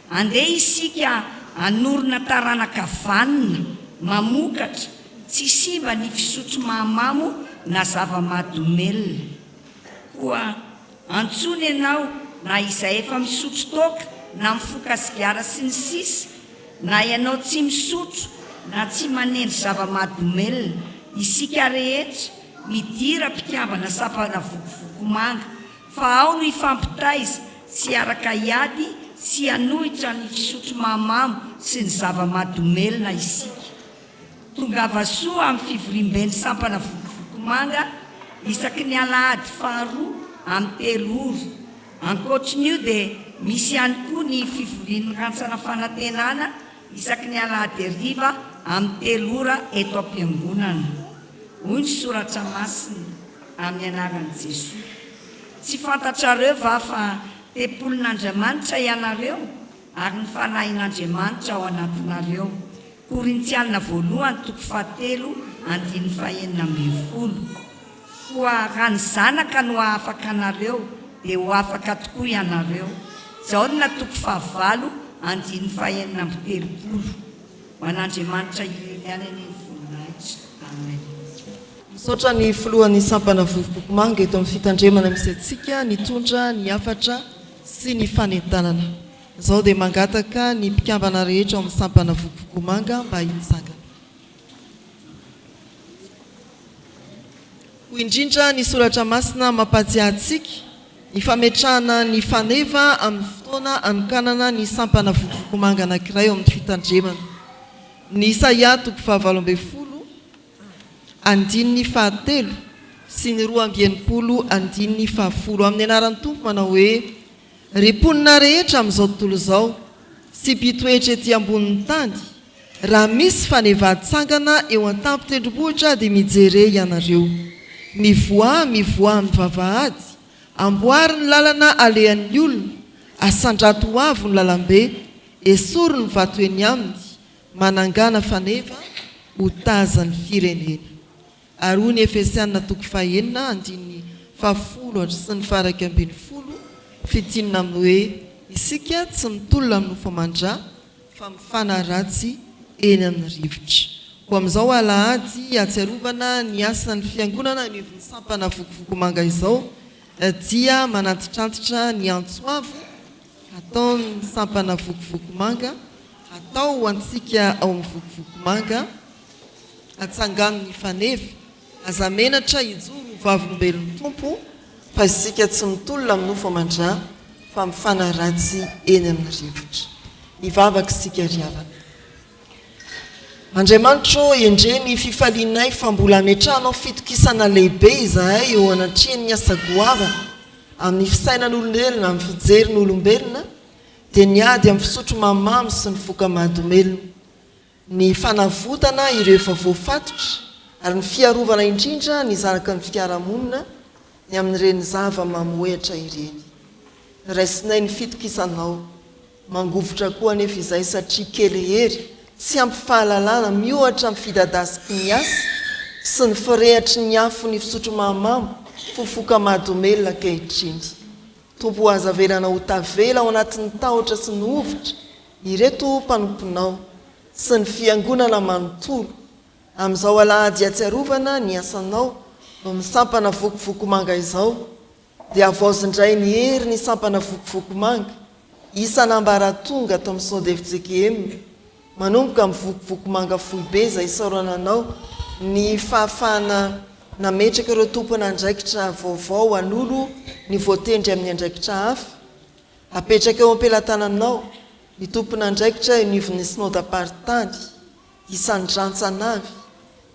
Andeha isika anorina taranaka vanina mamokatra tsy simba ny fisotro mahamamo na zava-mahadomelina. Koa antsony ianao na izay efa misotro toka na mifoka sigara sy ny sisa, na ianao tsy misotro na tsy manendry zava-mahadomelina, isika rehetra midira mpikambana sampana vokovoko manga. Fa ao no ifampitaiza sy araka iady sy anohitra ny fisotro mahamamo sy ny zava-mahadomelina isika. Tongava soa amin'ny fivorimben'ny sampana vokovoko manga isaky ny alahady faharoa amin'ny 3 ora. Ankoatrin'io dia misy ihany koa ny fivorian'ny rantsana fanantenana isaky ny alahady hariva amin'ny 3 ora eto am-piangonana. Hoy ny soratra masina amin'ny anaran'i Jesosy. Tsy fantatrareo va fa tepolin'Andriamanitra ianareo ary ny fanahin'andriamanitra ao anatinareo. Korintianina voalohany toko 7:9-10. Koa raha ny zanaka no afaka anareo dia ho afaka tokoa ianareo. Jaona toko 5:9-13. Ho an'andriamanitra ireryany ny voninahitra. Amen. Misaotra ny filohan'ny sampana vovokomanga eto amin'ny fitandremana misy antsika nitondra ny afatra sy ny fanentanana. Izao dia mangataka ny mpikambana rehetra ao amin'ny sampana vovokomanga mba hitsangana. Ho indrindra ny soratra masina mampatsiahy antsika ny fametrahana ny faneva amin'ny fotoana anokanana ny sampana vovokomanga anankiray ao amin'ny fitandremana. Ny Isaia toko 7:9 sy ny 2:10 amin'ny anaran'ny tompo manao hoe: reponina rehetra amin'izao tontolo izao sy mpitoetra ety ambonin'ny tany, raha misy fanevatsangana eo an-tampon-tendrombohitra dia mijere ianareo. Mivoa amin'ny vavahady, amboary ny lalana alehan'ny olona, asandrato ho avo ny lalambe, esory ny vato eny aminy, manangana faneva ho tazany firenena. Ary hoy ny Efesianina toko 4:10 sy ny 11 fitinina amin'ny hoe: isika tsy mitolona amin'ny nofo-mandrà fa mifana ratsy eny amin'ny rivotra. Ho amin'izao alahady atsiarovana ny asan'ny fiangonana ny sampana vovokomanga izao dia manantitrantitra ny antsoavo atao ny sampana vovokomanga, atao ho antsika ao amin'ny vovokomanga, atsangano ny faneva, azamenatra hijoro ho vavolombelon'ny tompo, fa isika tsy mitolona amin'ny nofo-mandrà fa mifana ratsy eny amin'ny rivotra. Hivavaka isika riavana. Andriamanitra endre ny fifalinay fa mbola ametranao fitokisana lehibe izahay eo anatrehany asa goavana amin'ny fisainan'olombelona, amin'ny fijerin'olombelona, dia niady amin'ny fisotro mamamy sy ny foka mahadomelona, ny fanavotana ireo efa voafatotra, ary ny fiarovana indrindra ny zanaka ny fiarahamonina ny amin'ireny zava mamoehatra ireny. Raisinay ny fitokisanao, mangovotra koa anefa izay satria kely hery tsy ampy fahalalana miohatra amin'ny fidadasiky ny asa sy ny firehatry ny afo ny fisotro mahamamo fofoka mahadomelona ankehitriny. Tompo ho azavelana ho tavela ao anatin'ny tahotra sy ny ovitra ireto mpanomponao sy ny fiangonana manontolo. Amin'izao alahady atsiarovana ny asanao no misampana vokovokomanga izao, dia avaozindray ny hery ny sampana vokovokomanga isan'ambaratonga atao amin'ny Saint-Efjekem, manomboka amin'ny vokovokomanga foibe izay isaorananao ny fahafahana nametraka ireo tompona andraikitra vaovao an'olo ny voatendry amin'ny andraikitra hafa, apetraka eo am-pelantananao ny tompona andraikitra nivon'ny synode apartany, isandrantsanavy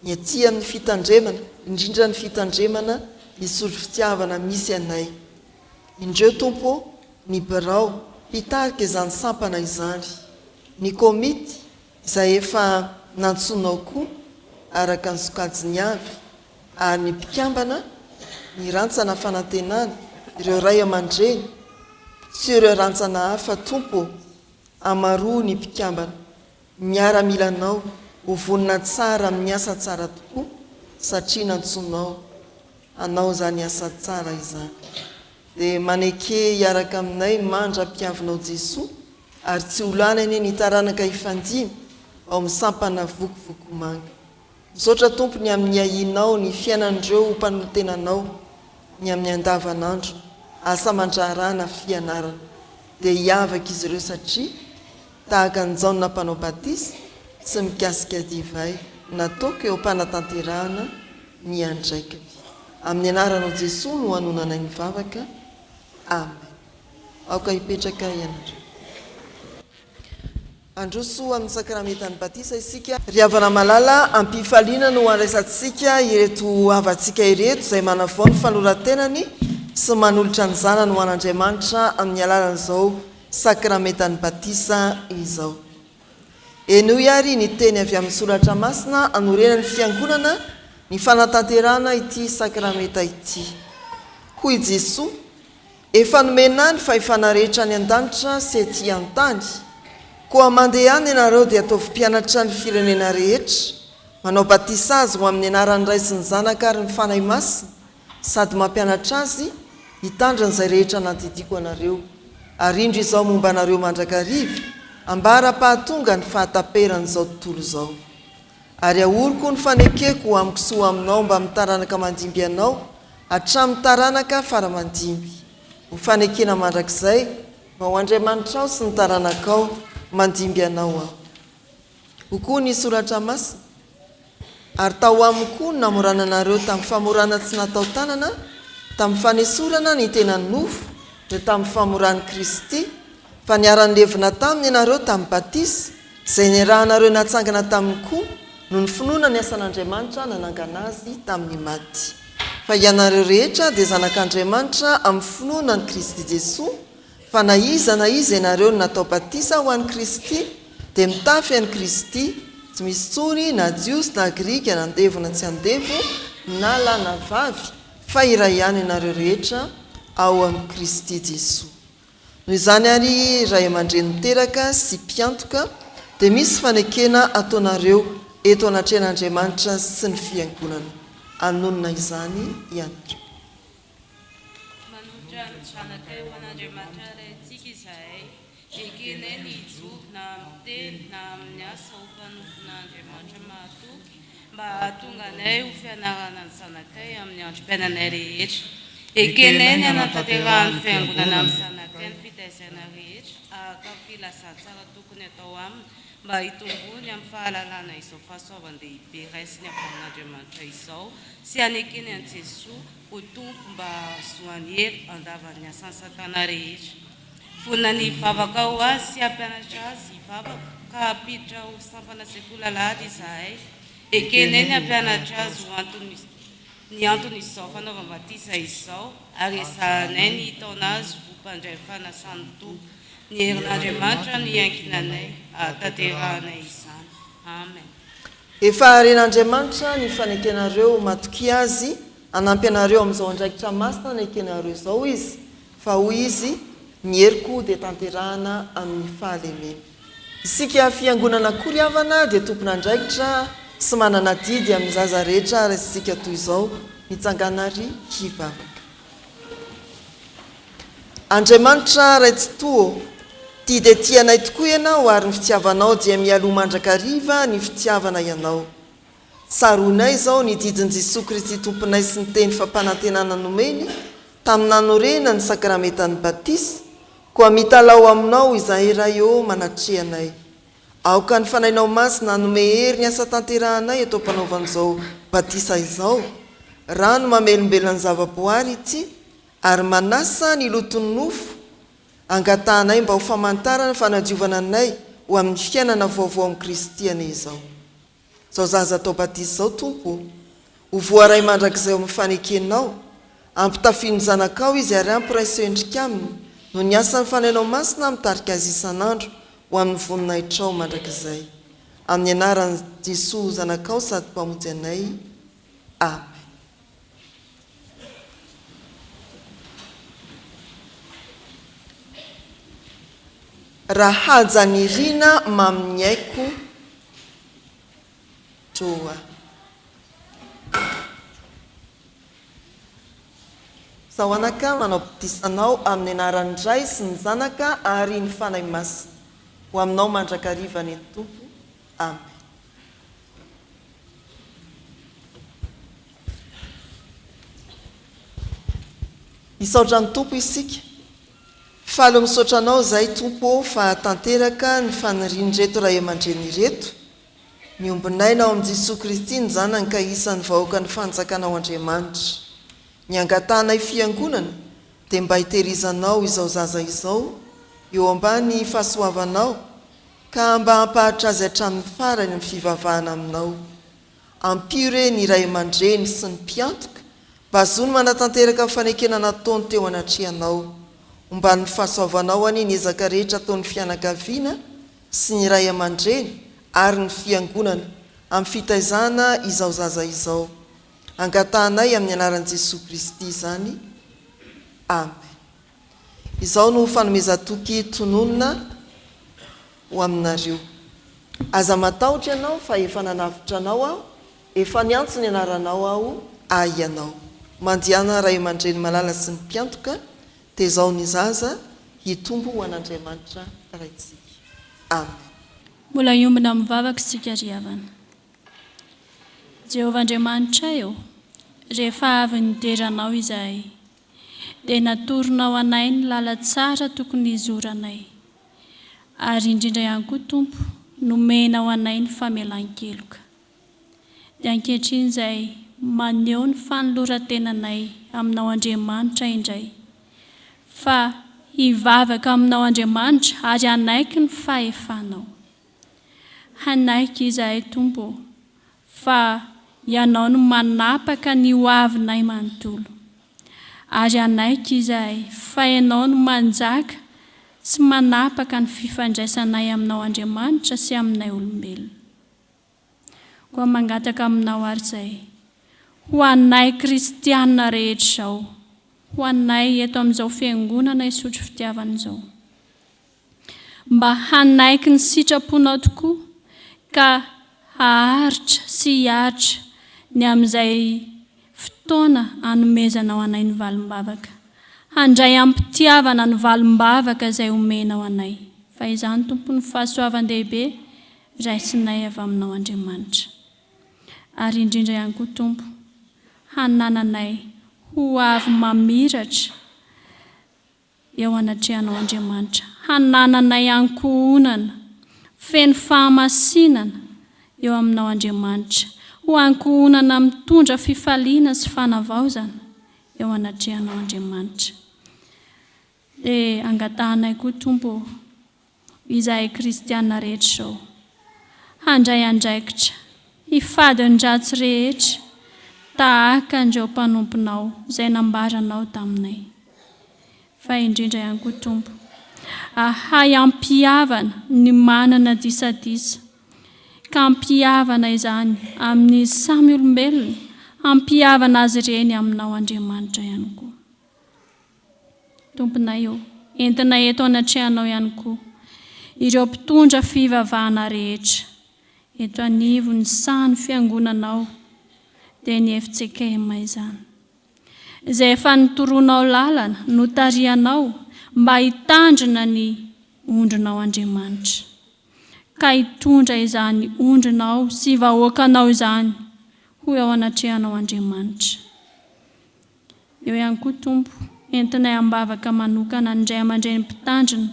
ny aty amin'ny fitandremana, indrindra ny fitandremana isoro fitiavana misy anay. Indreo tompo ny birao hitarika izany sampana izany, ny komity izay efa nantsonao koa araka ny sokajiny avy, ary ny mpikambana ny rantsana fanantenana, ireo ray aman-dreny sy ireo rantsana hafa. Tompo amaroa ny mpikambana, miara-milanao ho vonina tsara amin'ny asa tsara tokoa satria nantsonao anao zany asa tsara izany. Dia maneke hiaraka aminay mandra-piavinao Jesoa ary tsy olana eny ny taranaka ifandimy ao amin'ny sampana vokovokomanga. Misaotra tompony amin'ny ahinao ny fiainan'ireo mpanolotenanao ny amin'ny andavanandro asa mandrarana fianarana, dia hiavaka izy ireo satria tahaka ny Jaona mpanao batisa sy mikasika divay nataoko eo mpanatanterahana ny andraikiny. Amin'ny anaranao Jesoa no hanonanay ny vavaka. Amen. Aoka hipetraka ianareo. Androso amin'ny sakramentany batisa isika. Riavana malala ampifaliana no andraisantsika ireto avantsika ireto izay manavao ny fanorantenany sy manolotra ny zanany ho an'Andriamanitra amin'ny alalan'izao sakramentany batisa izao. Eno iary ny teny avy amin'ny soratra masina anorenany fiangonana ny fanatanterahana ity sakramenta ity. Hoy Jesoa: efa nomena ny fahefana rehetra ny an-danitra sy ety an-tany koa mandeha any ianareo dia ataovy mpianatra ny firenena rehetra manao batisazy ho amin'ny anaran'ny ray sy ny zanaka ary ny fanahy masina sady mampianatra azy hitandran'izay rehetra nantidiko anareo ary indro izao momba anareo mandrakariva ambara-pahatonga ny fahataperan'izao tontolo izao ary ahoroko ny fanekeko amiko sy ho aminao mba mitaranaka mandimby anao hatramin'ny taranaka faramandimby ho fanekena mandrakizay mba ho Andriamanitra ao sy ny taranakao mandimby anao aho ho koa ny soratra masina ary tao amiko ny namorananareo tamin'ny famorana tsy natao tanana tamin'ny fanesorana ny tenany nofo dia tamin'ny famorany Kristy fa niaran'levina taminy ianareo tamin'ny batisa izay nirahanareo natsangana tamin'ny koa no ny finoana ny asan'Andriamanitra nanangana azy tamin'ny maty fa ianareo rehetra dia zanak'Andriamanitra amin'ny finoana ny Kristy Jesosy fa na iza ianareo no natao batisa ho an'i Kristy dia mitafy an'i Kristy tsy misy tsony na jiosy na grika na andevo na tsy andevo na lahy na vavy fa iray ihany ianareo rehetra ao amin'ny Kristy Jesosy. Noho izany ary ray aman-dreny miteraka sy mpiantoka dia misy fanekena ataonareo eto anatrehan'Andriamanitra sy ny fiangonana. Anonona izany ianatra. Manotra ny zanakay ho an'Andriamanitra raintsika izahay, ekeneny hijoby na amin'ny teny na amin'ny asa ho mpanofon'Andriamanitra mahatoky mba hahatonga anay ho fianarana ny zanakay amin'ny androm-piainanay rehetra. Ekeneny hanatanterahany fiangonana amin'ny zanakay ny fitaizana rehetra araka ny filazantsara tokony atao aminy mba hitombony amin'ny fahalalana izao fahasoavan-dehibe raisiny avy amin'Andriamanitra izao sy hanekeny an'i Jesosy ho tompo mba ahazoany hery andavan'ny asan'ny satana rehetra. Vonina ny vavaka ho azy sy hampianatra azy hivavaka ka hampiditra ho sampana sekoly alahady izahay. Ekeneny hampianatra azy ho ny antony izao fanaovam-batisa izao ary ezahanay ny hitaona azy ho mpandray fanasany tompo. Ny herin'Andriamanitra ny iankinanay ahatanterahanay izany. Amen. Efa haren'Andriamanitra ny fanekenareo matoky azy hanampy anareo amin'izao andraikitra masina ny ekenareo izao izy fa hoy izy ny heriko dia tanterahana amin'ny fahalemena. Isika fiangonana Koriavana dia tompon'andraikitra sy manana didy amin'ny zaza rehetra ary isika toy izao mitsanganary hivavaka. Andriamanitra ray tsy toa tia dia tianay tokoa ianao ary ny fitiavanao dia mialoha mandrakariva ny fitiavana ianao. Tsaroanay izao ny didin'i Jesosy Kristy tomponay sy ny teny fampanantenana nomeny tamin'ny nanorena ny sakramentan'ny batisa koa mitalao aminao izahay iray eo manatrehanay. Aoka ny fanainao masina hanome hery ny asa tanterahanay atao mpanaovan'izao batisa izao. Rano mamelombelona ny zavaboary ity ary manasa ny loton'ny nofo angatahanay mba ho famantarana fanadiovana anay ho amin'ny fiainana vaovao amin'ny Kristy anay izao. Zao zaza atao batisa zao tompo ho voaray mandrakizay amin'ny fanekenao ampitafiany zanakao izy ary ampiraiseo endrika aminy no ny asan'ny fanainao masina mitarika azy isan'andro ho amin'ny voninahitrao mandrakizay amin'ny anaran'i Jesosy zanakao sady mpamonjy anay. Amen. Raha haja ny rina mamin'ny aiko troa. Zaho anaka manao batisanao amin'ny anaran'ny Ray sy ny Zanaka ary ny fanahy masina ho aminao mandrakariva ny Tompo. Amen. Isaotra ny Tompo isika. Falo misaotra anao zay Tompo fa tanteraka ny faniriany reto ray aman-dreny reto. Miombinainao amin'i Jesosy Kristy ny Zanany ka isan'ny vahoaka ny fanjakanao Andriamanitra. Ny angatanay fiangonana dia mba hiterizanao izao zaza izao eo ambany fahasoavanao ka mba hampahatra azy hatramin'ny farany ny fivavahana aminao. Ampire ny ray aman-dreny sy ny mpiantoka mba azony manatanteraka fanekena nataony teo anatrehanao. Mba ny fahasoavanao any ny ezaka rehetra ataon'ny fianakaviana sy ny ray aman-dreny ary ny fiangonana amin'ny fitaizana izao zaza izao. Angatahanay amin'ny anaran'i Jesosy Kristy izany. Amen. Izao no fanomezatoky tononona ho aminareo. Aza matahotra ianao fa efa nanavitra anao aho, efa niantso ny anaranao aho ianao. Mandiana ray aman-dreny malala sy ny mpiantoka, dia izao ny zaza hitombo ho an'Andriamanitra raitsika. Amen. Mbola iombona mivavaka isika ry havana. Jehovah Andriamanitra eo, rehefa avy nideranao izahay, dia natoronao anay ny lala tsara tokony hizoranay. Ary indrindra ihany koa Tompo, nomenao anay ny famelan-keloka. Dia ankehitriny izay maneho ny fanoloran-tenanay aminao Andriamanitra indray, fa hivavaka aminao Andriamanitra ary hanaiky ny fahefanao. Hanaiky izahay Tompo, fa ianao no manapaka ny hoavinay manontolo. Ary hanaiky izahay, fa ianao no manjaka sy manapaka ny fifandraisanay aminao Andriamanitra sy aminay olombelona. Koa mangataka aminao ary izay, ho anay kristiana rehetra izao, ho anay eto amin'izao fiangonana isotro fitiavana izao, mba hanaiky ny sitraponao tokoa, ka haharitra sy hiaritra ny amin'izay fotoana hanomezanao anay ny valim-bavaka, handray ampitiavana ny valim-bavaka izay omenao anay. Fa izany Tompo ny fahasoavan-dehibe raisinay avy aminao Andriamanitra. Ary indrindra ihany koa Tompo, hanananay ho avy mamiratra eo anatrehanao Andriamanitra, hanananay ankohonana feno fahamasinana eo aminao Andriamanitra, ho ankohonana mitondra fifaliana sy fanavaozana eo anatrehanao Andriamanitra. Dia angatahanay koa Tompo, izahay kristiana rehetra izao, handray andraikitra, hifady ny ratsy rehetra, tahaka andreo mpanomponao izay nambaranao taminay. Fa indrindra ihany koa Tompo, ahay ampihavana ny manana disadisa, ka ampihavana izany amin'ny samy olombelona, ampihavana azy ireny aminao Andriamanitra ihany koa. Tomponay eo, entinay eto anatrehanao ihany koa ireo mpitondra fivavahana rehetra, eto anivo ny sahany fiangonanao dia ny FCKM izany, izay efa nitoronao lalana, notarianao mba hitandrina ny ondrinao Andriamanitra, ka hitondra izany ondrinao sy vahoakanao izany ho eo anatrehanao Andriamanitra. Eo ihany koa Tompo, entinay ambavaka manokana ny ray aman-dreny mpitandrina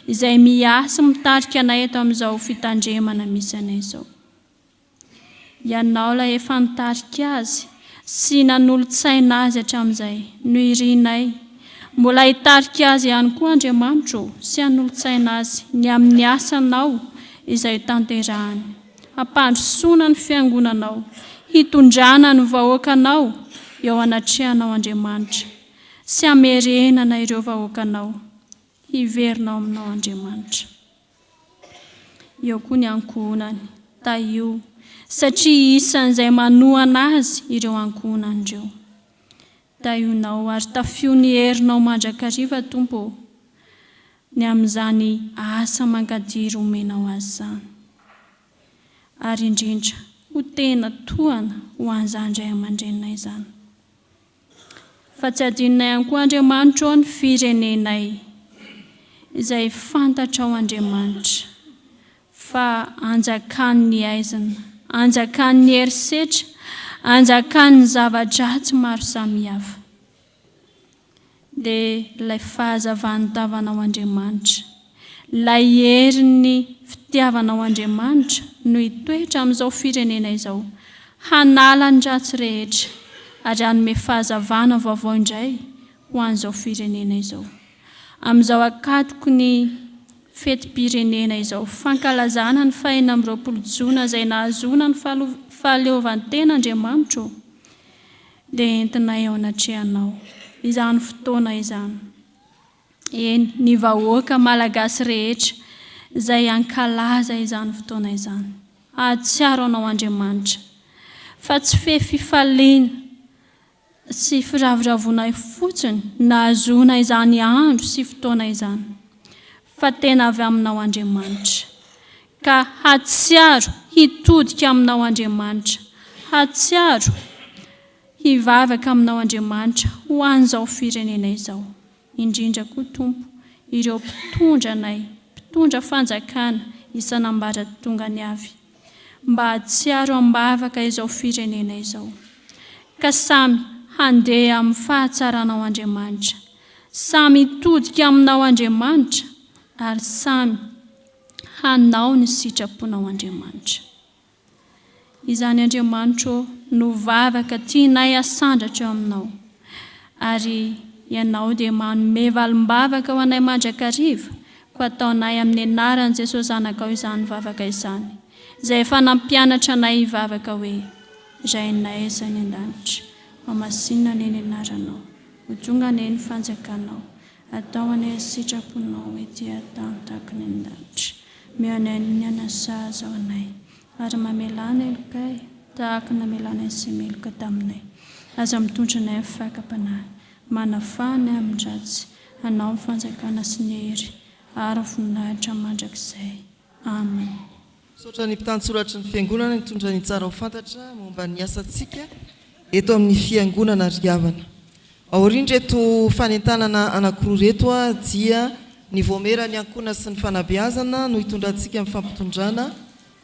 izay miasa mitarika anay eto amin'izao fitandremana misy anay izao. Ianao la efa nitarika azy sy nanolo-tsaina azy hatramin'izay, no irinay mbola hitarika azy ihany koa Andriamanitra sy hanolo-tsaina azy ny amin'ny asanao izay tanterahany, hampandrosoana ny fiangonanao, hitondrana ny vahoakanao eo anatrehanao Andriamanitra, sy hamerenana ireo vahoakanao, hiverinao aminao Andriamanitra. Eo koa ny ankohonany, taio, satria isan'izay manohana azy ireo ankohonandreo. Taionao ary tafio ny herinao mandrakariva Tompo, ny amin'izany asa mankadiry omenao azy izany. Ary indrindra ho tena tohana ho an'izany ray aman-drenay izany. Fa tsy adinonay ihany koa Andriamanitra ao ny firenenay izay fantatra ao Andriamanitra, fa anjakan'ny aizana, anjakan'ny herisetra, anjakan'ny zava-dratsy maro samihafa. Dia ilay fahazavan'ny tavanao Andriamanitra, ilay herin'ny fitiavanao Andriamanitra no hitoetra amin'izao firenena izao, hanala ny ratsy rehetra ary hanome fahazavana vaovao indray ho an'izao firenena izao. Amin'izao akatoko ny fetim-pirenena izao, fankalazana ny 24 Jona izay nahazona ny fahaleovanten'Andriamanitra, dia entinay ao anatrehanao izany fotoana izany. Eny, ny vahoaka malagasy rehetra izay ankalaza izany fotoana izany, ahatsiaro anao Andriamanitra, fa tsy fefifaliana sy firaviravonay fotsiny nahazona izany andro sy fotoana izany, fa tena avy aminao Andriamanitra, ka hatsiaro hitodika aminao Andriamanitra, hatsiaro hivavaka aminao Andriamanitra ho an'izao firenena izao. Indrindra koa Tompo, ireo mpitondranay, mpitondra fanjakana isanambara tongany avy, mba hatsiaro ambavaka izao firenena izao, ka samy handeha amin'ny fahatsaranao Andriamanitra, samy hitodika aminao Andriamanitra, ary samy hanao ny sitraponao Andriamanitra. Izany Andriamanitra no vavaka tianay asandratra aminao, ary ianao dia manome valim-bavaka ho anay mandrakariva, ko ataonay amin'ny anaran'i Jesosy zanakao izany vavaka izany, izay efa nampianatra anay hivavaka hoe: Rainay izany an-danitra, mamasinina ny anaranao, ho tonga ny fanjakanao, atao anay sitraponao ety an-tany tahaka ny an-danitra. Meanay ny anasaza ho anay, ary mamelana elokay tahaka namelana sy meloka taminay. Aza mitondra anay amin'ny fakapanahy, manafany amin'ny ratsy, hanao ny fanjakana sy ny hery, ary voninahitra mandrakizay. Amen. Misaotra ny mpitantsoratra ny fiangonana nitondra ny tsara ho fantatra momba ny asantsika eto amin'ny fiangonana Riavana. Aorindra eto fanentanana anankiroa reto dia ny voamera ny ankona sy ny fanabeazana no hitondrantsika amin'ny fampitondrana,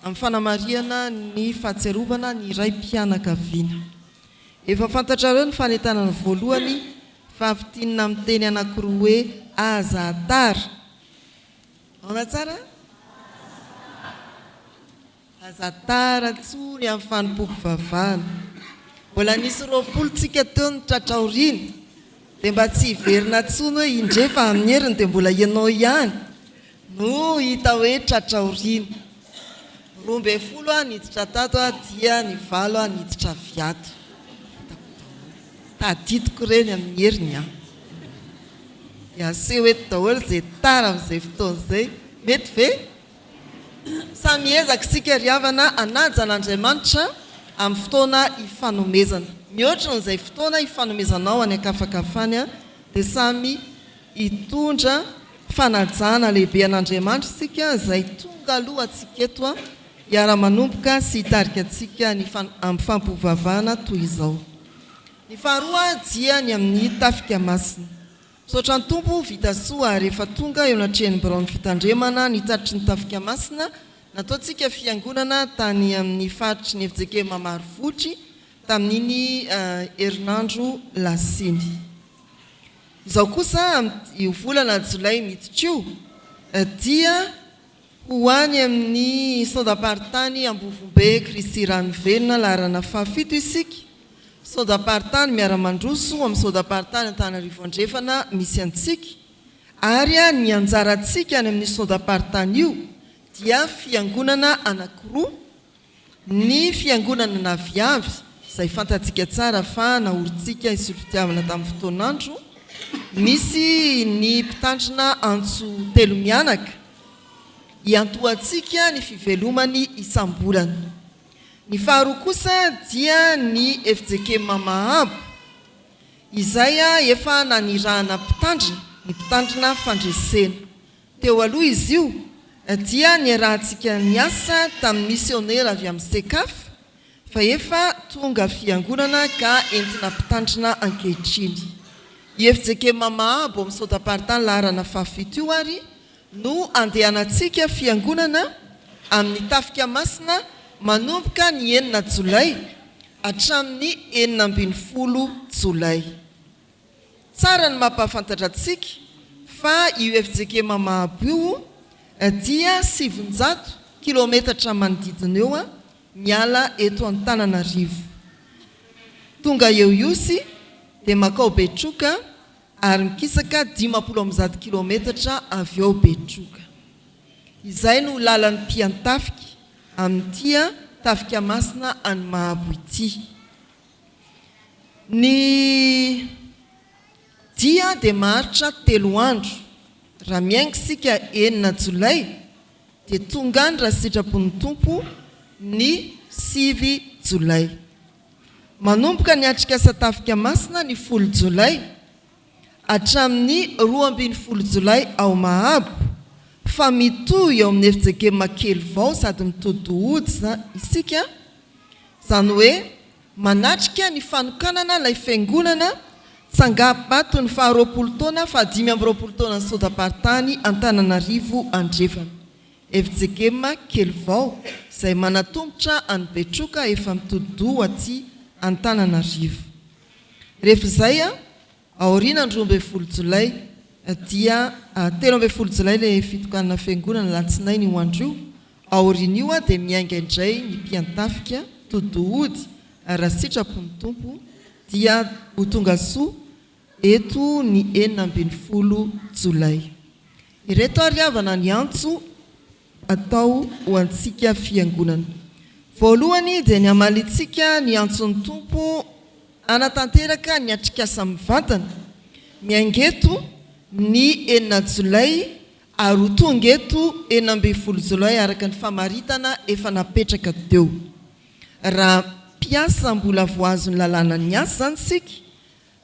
amin'ny fanamariana ny fahatserovana ny ray mpianakaviana. Efa fantatrareo ny fanentanana voalohany fa fitinina amin'ny teny anankiroa hoe azatara. Aona tsara? Azatara tsony amin'ny fanompoky vavana. Mbola nisy 20 tsika teo ny tratraoriny, dia mba tsy hiverina tsony hoe indre fa amin'ny heriny dia mbola ianao ihany no hita hoe tratraoriny. 12 niditra tato dia ny 7 niditra viato. Tadidiko reny amin'ny heriny a. Dia aseho eto daholo izay tara amin'izay fotoan'izay. Mety ve? Samy ezaka isika Riavana hanaja an'Andriamanitra amin'ny fotoana hifanomezana. Mihoatra n'izay fotoana hifanomezanao any akafakafany dia samy hitondra fanajana lehibe an'Andriamanitra isika izay tonga aloha antsika eto hiara-manomboka sy hitarika antsika amin'ny fampovavana toy izao. Ny faharoa dia ny amin'ny tafika masina. Misaotra ny Tompo vita soa rehefa tonga eo anatrehan'ny biraon'ny fitandremana nitatry ny tafika masina, nataontsika fiangonana tany amin'ny faritry ny FJK Mamarivotry tamin'iny herinandro lasiny. Izao kosa io volana Jolay miditra io dia ho any amin'ny sodaparitany Ambovombe Kristy Ranovelona laharana fahafito isika. Sodaparitany miara-mandroso amin'ny sodaparitany Antananarivo Andrefana misy antsika, ary ny anjarantsika any amin'ny sodaparitany io dia fiangonana anankiroa, ny fiangonana Naviavy izay fantatsika tsara fa nahorintsika isolo-fitiavana tamin'ny fotoanandro, misy ny mpitandrina Antso telo mianaka hiantoantsika ny fivelomany isam-bolana. Ny faharoa kosa dia ny FJK Mamahabo izay efa nanirahana mpitandrina, ny mpitandrina fandresena. Teo aloha izy io dia niarahantsika niasa tamin'ny misionera avy amin'ny SECAF, fa efa tonga fiangonana ka entina mpitandrina ankehitriny. I FJK Mamahabo amin'ny sodaparitany laharana fahafito io ary no andehanantsika fiangonana amin'ny tafika masina manomboka ny 9 Jolay hatramin'ny 20 Jolay. Tsara ny mampahafantatra antsika fa io FJK Mamahabo io dia 700 kilometatra manodidina eo miala eto Antananarivo. Tonga eo Iosy dia makao Betroka ary mikisaka 50 kilometatra avy eo Betroka. Izay no lalan'ny mpiantafika amin'ity tafika masina any Mahabo ity. Ny dia dia maharitra 3 andro. Raha miainga isika 9 Jolay dia tonga ny raha sitrapon'ny Tompo ny 7 Jolay. Manomboka ny atrikasa tafika masina ny 10 Jolay hatramin'ny 12 Jolay ao Mahabo, fa mitoy eo amin'ny efijegema kely vao sady mitody isika zany hoe manatrika ny fanokanana ilay fiangonana tsangapa toy ny 20 taona fa 5 taona ny sodapartany Antananarivo andrefana efijegema kely vao izay manatombotra anybetroka efa mitodo aty Antananarivo rehefa izay aoriana ny 12 jolay dia 13 jolay le fitokanana fiangonana latsinainy io andro io aoriana io dia miainga indray ny mpiantafika todohody raha sitrapony tompo dia ho tonga soa eto ny 19 jolay ireto ariavana ny antso atao ho antsika fiangonana voalohany dia ny amalitsika ny antson'ny tompo anatanteraka ny atrikasa mivantana miangeto ny 9 jolay ary ho tonga eto 12 jolay araka ny famaritana efa napetraka teo raha mpiasa mbola voazo ny lalàna ny asa zany sika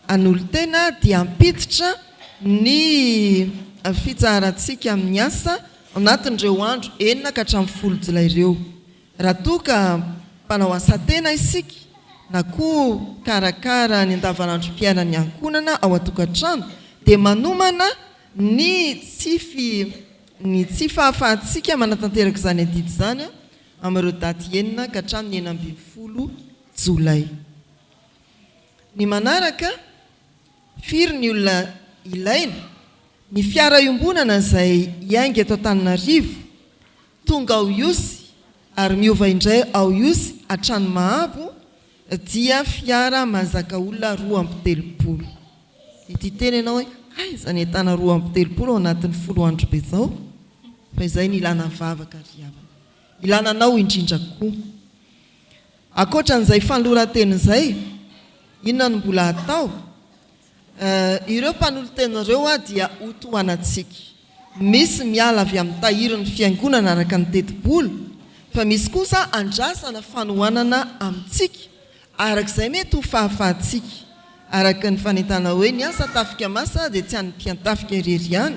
an'olo tena dia ampiditra ny fitsaharantsika amin'ny asa anatin'ireo andro 9 ka hatramin'ny 10 jolay ireo raha toka mpanao asa tena isika na koa karakara ny andavanandro mpiaina ny ankonana ao atokantrano dia manomana ny tsy fahafahantsika manatanteraka izany adidy zany amin'ireo daty 9 ka hatramin'ny 12 jolay ny manaraka firy ny olona ilaina ny fiara iombonana izay iainga eto Antananarivo tonga ao iosy ary miova indray ao iosy hatrany mahabo dia fiara mazaka olona 2 ity tena ianao hoe izany entana 2 ao anatin'ny 10 andro be zao fa izay ny ilana vavaka riavana ilananao indrindra koa akoatran'izay fanoloran-teny izay inona no mbola atao ireo mpanoloteny ireo dia hotoanantsika misy miala avy amin'ny tahirin'ny fiangonana araka ny teti-bolo fa misy kosa andrasana fanohanana amintsika arak'izay mety ho fahafahantsika araka ny fanentana hoe ny asa tafika masa dia tsy any mpiantafika irery ihany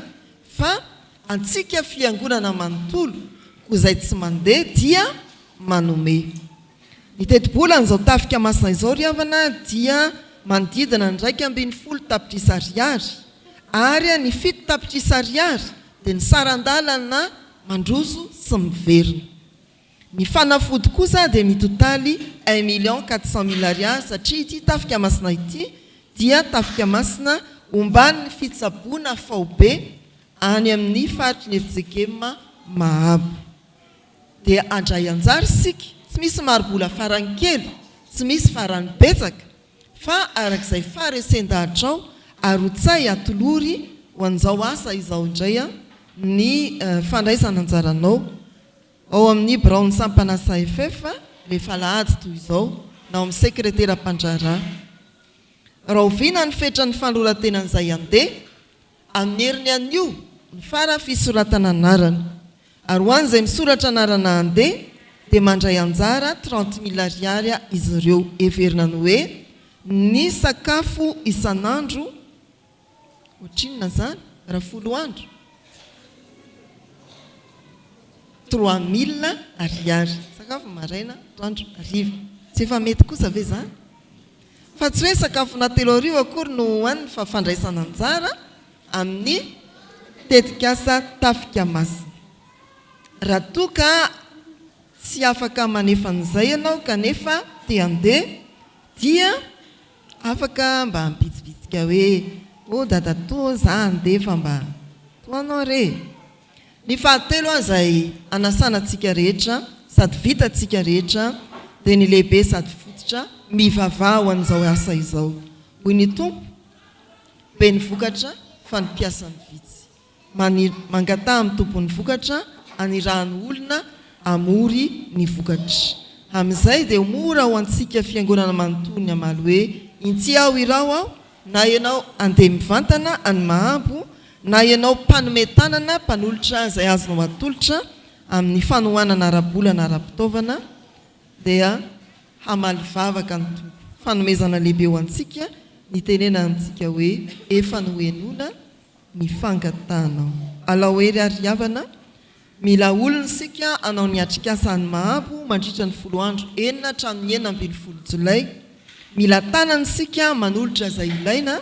fa antsika fiangonana manontolo koa izay tsy mandeha dia manome ny teti-bola n'izao tafika masina izao riavana dia manodidina ny 150 tapitrisa ariary ary ny 7 tapitrisa ariary dia ny sarandalana mandrozo sy miverina ny fanafody kosa dia mitotaly 1,400,000 ariary satria ity tafika masina ity dia tafika masina omban'ny fitsaboana faobe any amin'ny faritry ny efijegema mahabo dia andray anjary sika tsy misy marobola farany kely tsy misy farany betsaka fa arak'izay faresendahatra ao ary hotsay atolory ho an'izao asa izao indray ny fandraisana anjaranao ao amin'ny Brown Sampanasa FF rehefa lahady toy izao na amin'ny sekretera mpandrara raha oviana ny fetrany fanoloran-tenan'izay andeha amin'ny heriny an'io ny fara fisoratana anarana ary ho an'izay misoratra anarana andeha dia mandray anjara 30,000 ariary izy ireo everina ny hoe ny sakafo isan'andro ohatrinona zany raha 10 andro 3,000 ariary sakafo maraina andro ariva tsy efa mety kosa ve zany fa tsy hoe sakafo na 3 arivo akory no hoaniny fa fandraisana anjara amin'ny tetikasa tafika masina raha toka tsy afaka manefa n'izay ianao kanefa te andeha dia afaka mba ampitsipitsika hoe dadato za andeha fa mba toanao re ny fahatelo izay anasanantsika rehetra sady vitantsika rehetra dia ny lehibe sady fototra mivavah ho an'izao asa izao hoy ny tompo be ny vokatra fa ny mpiasa ny vitsy mangata amin'ny tompony vokatra anirahany olona amory ny vokatra amin'izay dia mora ho antsika fiangonana manontony amaly hoe intsy aho irao aho na ianao andeha mivantana any mahabo na ianao mpanometanana mpanolotra izay azonao atolotra amin'ny fanohanana ara-bolana ara-pitaovana dia hamaly vavaka ny tompo fanomezana lehibe ho antsika ny tenena antsika hoe efa nohenona ny fangatanao alao hery ariavana mila olona sika anao ny atrikasany mahabo mandritra ny 10 andro enina hatramin'ny 9 jolay. Mila tanany sika manolotra izay ilaina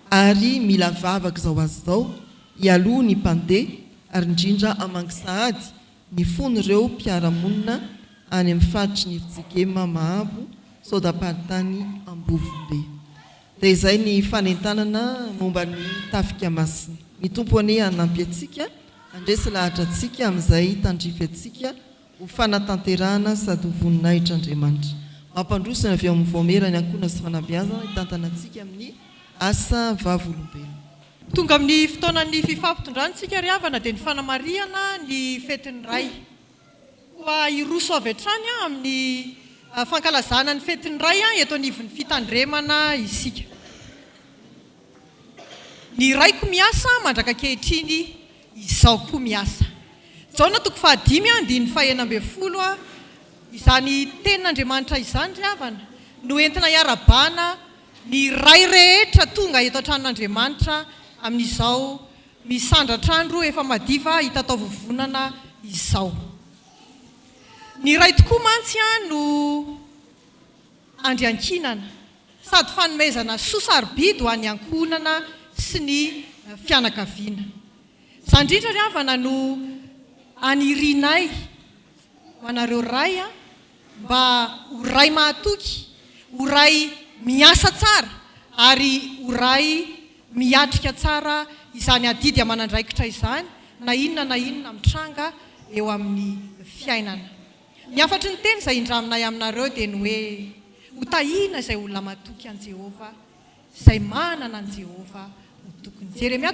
ary mila vavaka zao azy zao ialoha ny mpandeha ary indrindra amangisahady ny fon'ireo mpiaramonina any amin'ny faritry ny Fitsikema mahabo Sodaparitany Ambovombe. Dia izay ny fanentanana momba ny tafika masina. Ny tompony hanampy antsika andresy lahatra antsika amin'izay tandrify antsika ho fanatanterahana sady ho voninahitra Andriamanitra. Mampandrosana avy amin'ny voamerany ankona sy fanabeazana hitantana antsika amin'ny asa vavolombelona. Tonga amin'ny fotoanan'ny fifampitondrantsika ry havana dia ny fanamariana ny fetin'ny ray. Koa iroso avy hatrany amin'ny fankalazana ny fetin'ny ray eto anivon'ny fitandremana isika. Ny raiko miasa mandraka ankehitriny izao koa miasa. Jaona 5:12 izany tenin'Andriamanitra izany ry havana no entina iarabana ny ray rehetra tonga eto an-tranon'Andriamanitra amin'izao misandratr'andro efa madiva hitatao vovonana izao. Ny ray tokoa mantsy no andriankinana sady fanomezana sosarobidy ho an'ny ankonana sy ny fianakaviana. Izany indrindra ry havana no anirinay ho anareo ray mba ho ray mahatoky, ho ray miasa tsara ary ho ray miatrika tsara izany adidy amanandraikitra izany na inona mitranga eo amin'ny fiainana. Ny afatry ny teny izay indraminay aminareo dia ny hoe ho tahina izay olona matoky an Jehova, izay manana an Jehova ho tokony. Jeremia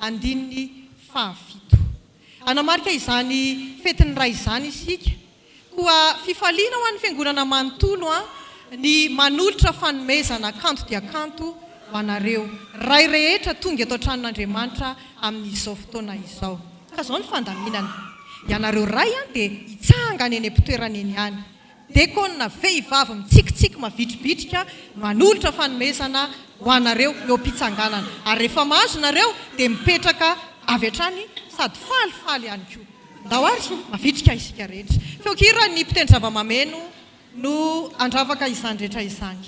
7:7. Anamarika izany fetin'ny ray izany isika. Koa fifaliana ho an'ny fiangonana manontolo ny manolotra fanomezana kanto dia kanto ho anareo ray rehetra tonga eto an-tranon'Andriamanitra amin'izao fotoana izao. Ka izao ny fandaminana. Ianareo ray dia hitsangana eny am-pitoerana eny ihany. Dekona vehivavy mitsikitsiky mavitribitrika manolotra fanomezana ho anareo eo am-pitsanganana. Ary rehefa mahazo nareo dia mipetraka avy hatrany sady falifaly ihany koa. Ndao ary mavitrika isika rehetra. Feokira ny mpitendry zava-mameno no andravaka izany rehetra izany.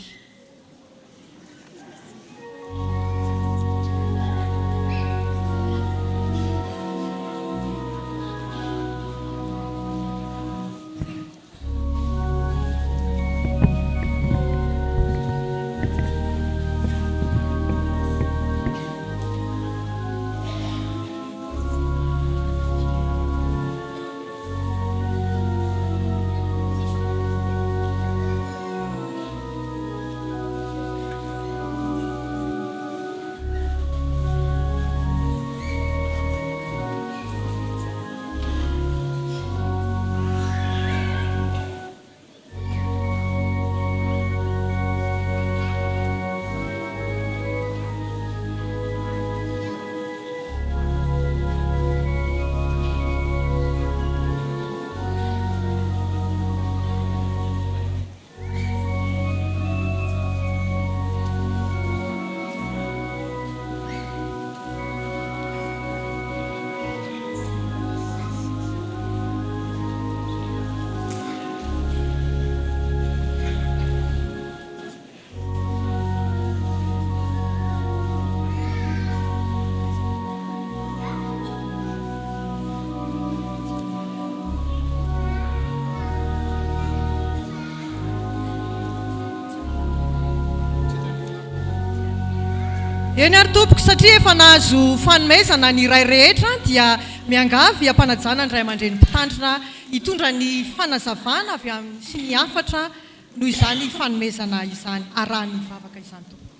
Eny ary tompoko satria efa nahazo fanomezana ny ray rehetra dia miangavy ampanajana ny ray aman-dreny mpitandrina hitondra ny fanazavana avy amin'ny sy ny afatra noho izany fanomezana izany arahan'ny vavaka izany tompoko.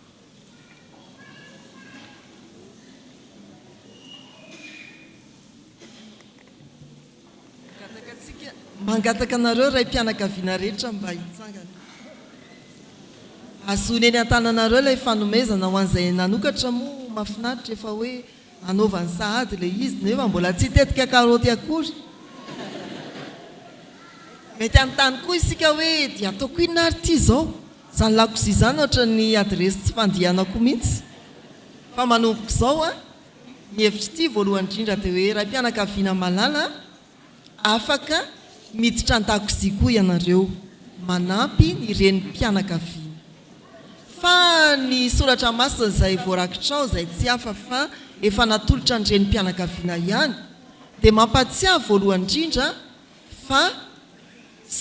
Mangataka anareo ray mpianakaviana rehetra mba hitsangana. Azony eny an-tananareo ilay fanomezana ho an'izay nanokatra moa mahafinaritra efa hoe anaovany sahady ilay izy nefa mbola tsy tetika karaoty akory. Mety anontany koa isika hoe dia ataoko inona ary ity izao. Izany lakozia izany ohatra ny adresy tsy fandihanako mihitsy. Fa manomboko izao ny hevitry ity voalohany indrindra dia hoe raha mpianakaviana malala afaka miditra an-dakozia koa ianareo manampy ny reny mpianakaviana fa ny soratra masina izay voarakitrao izay tsy hafa fa efa natolotra ny reny mpianakaviana ihany dia mampatsiahy voalohany indrindra fa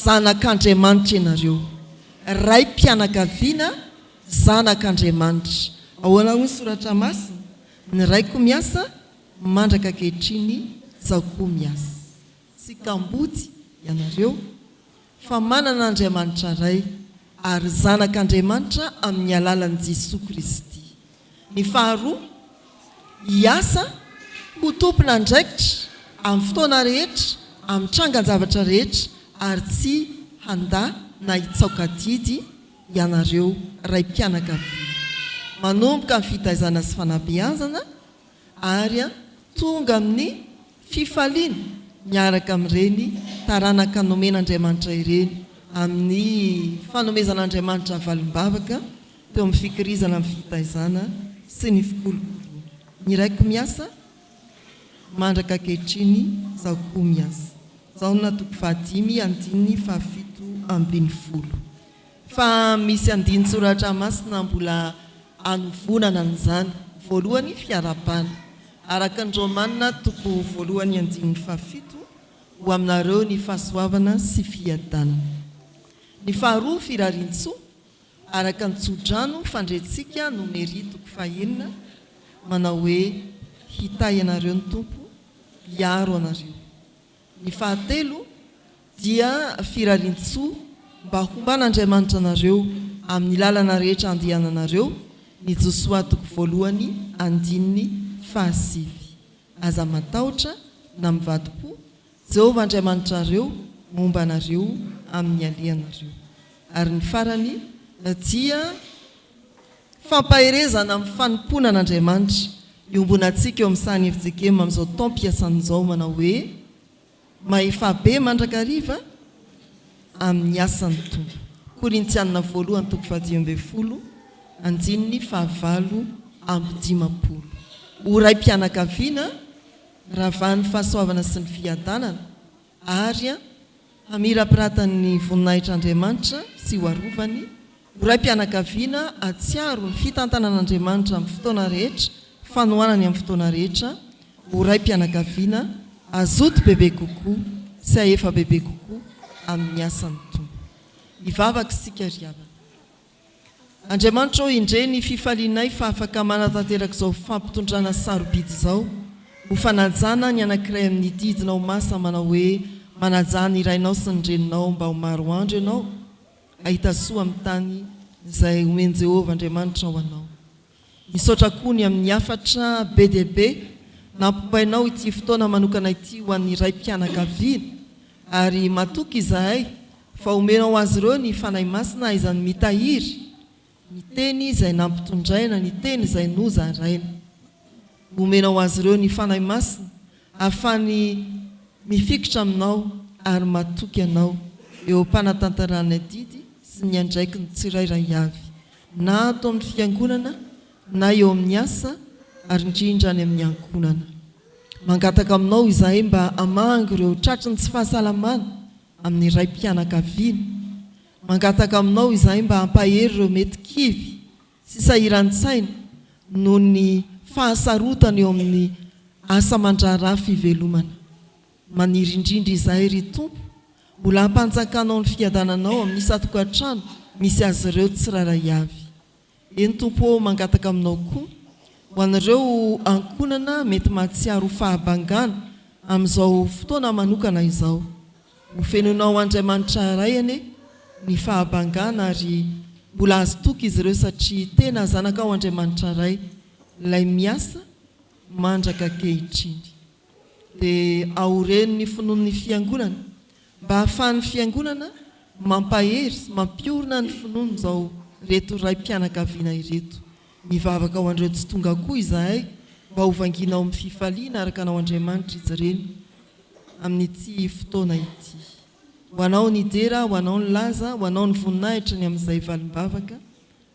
zanak'Andriamanitra ianareo ray mpianakaviana zanak'Andriamanitra ahoana hoy soratra masina ny raiko miasa mandraka ankehitriny zaho koa miasa tsy kambody ianareo fa manana Andriamanitra ray ary zanak'Andriamanitra amin'ny alalan'i Jesosy Kristy. Ny faharoa hiasa ho tompona andraikitra amin'ny fotoana rehetra amin'ny trangan-javatra rehetra ary tsy handa na hitsaoka didy ianareo ray mpianakaviana manomboka amin'ny fitaizana sy fanabeazana ary tonga amin'ny fifaliana miaraka amin'ireny taranaka nomen'Andriamanitra ireny amin'ny fanomezan'Andriamanitra valim-bavaka teo amin'ny fikirizana amin'ny fitaizana sy ny fikolokoloana. Ny raiko miasa mandraka ankehitriny zaho koa miasa. Zaho natoko 5:7-7. Fa misy andiny soratra masina mbola anovonana n'izany. Voalohany fiarabana araka ny Romanina toko 1:7 ho aminareo ny fahasoavana sy fiadanana. Ny faharoa firarintsoa araka ny tsodrano fandretsika nomeri toko 9 manao hoe hitay ianareo ny tompo hiaro anareo. Ny fahatelo dia firarintsoa mba homban'Andriamanitra anareo amin'ny lalana rehetra andehananareo. Ny Josoa toko 1:7 aza matahotra na mivadi-po Jehovah Andriamanitra momba anareo amin'ny alehanareo. Ary ny farany dia fampaherezana amin'ny fanompona an'Andriamanitra iombonantsika eo amin'ny sahany Efjekema amin'izao taom-piasan'izao manao hoe maefa be mandrakariva amin'ny asan'ny tompo. Korintianina 1:12 andininy 9:20. Ho ray mpianakaviana ravan'ny fahasoavana sy ny fiadanana ary hamira-piratany voninahitr'Andriamanitra sy ho arovany. Ho ray mpianakaviana atsiaro ny fitantanan'Andriamanitra amin'ny fotoana rehetra, fanohanany amin'ny fotoana rehetra. Ho ray mpianakaviana azoto bebe kokoa sy ahefa bebe kokoa amin'ny asan'ny tompo. Hivavaka isika ry havana. Andriamanitra indre ny fifalinay fa afaka manatanteraka izao fampitondrana sarobidy izao ho fanajana ny anankiray amin'ny didinao masa manao hoe manajana irainao sy ny reninao mba ho maro andro ianao ahita soa amin'ny tany izay omeny Jehovah Andriamanitra ho anao. Misaotra koa ny amin'ny afatra be dia be nampipainao ity fotoana manokana ity ho an'ny ray mpianakaviana ary matoky izahay fa omenao azy ireo ny fanahy masina izany mitahiry ny teny izay nampitondraina, ny teny izay nozaraina. Omenao azy ireo ny fanahy masina ahafany mifikitra aminao ary matoky anao eo am-panatantarana didy sy ny andraiky ny tsirairay avy na ato amin'ny fiangonana na eo amin'ny asa ary indrindra ny amin'ny ankonana. Mangataka aminao izahay mba hamango ireo tratriny tsy fahasalamana amin'ny ray mpianakaviana. Mangataka aminao izahay mba hampahery ireo mety kivy sy sahiran-tsaina noho ny fahasarotana eo amin'ny asa mandraharaha fivelomana. Maniry indrindra izahay ry tompo mbola hampanjakanao ny fiadananao amin'ny isan-tokantrano misy azy ireo tsirairay avy. Eny tompo mangataka aminao koa ho an'ireo ankonana mety mahatsiaro fahabangana amin'izao fotoana manokana izao. Ho fenonao Andriamanitra ray ane ny fahabangana ary mbola azo toky izy ireo satria tena zanakao Andriamanitra ray ilay miasa mandraka ankehitriny. Dia aoreny ny finoan'ny fiangonana mba hahafahan'ny fiangonana mampahery sy mampiorina ny finoana izao reto ray mpianakaviana ireto. Mivavaka ao an'ireo tsy tonga koa izahay mba ho vanginao amin'ny fifaliana araka anao Andriamanitra izy ireny amin'ity fotoana ity. Ho anao ny dera, ho anao ny laza, ho anao ny voninahitra ny amin'izay valim-bavaka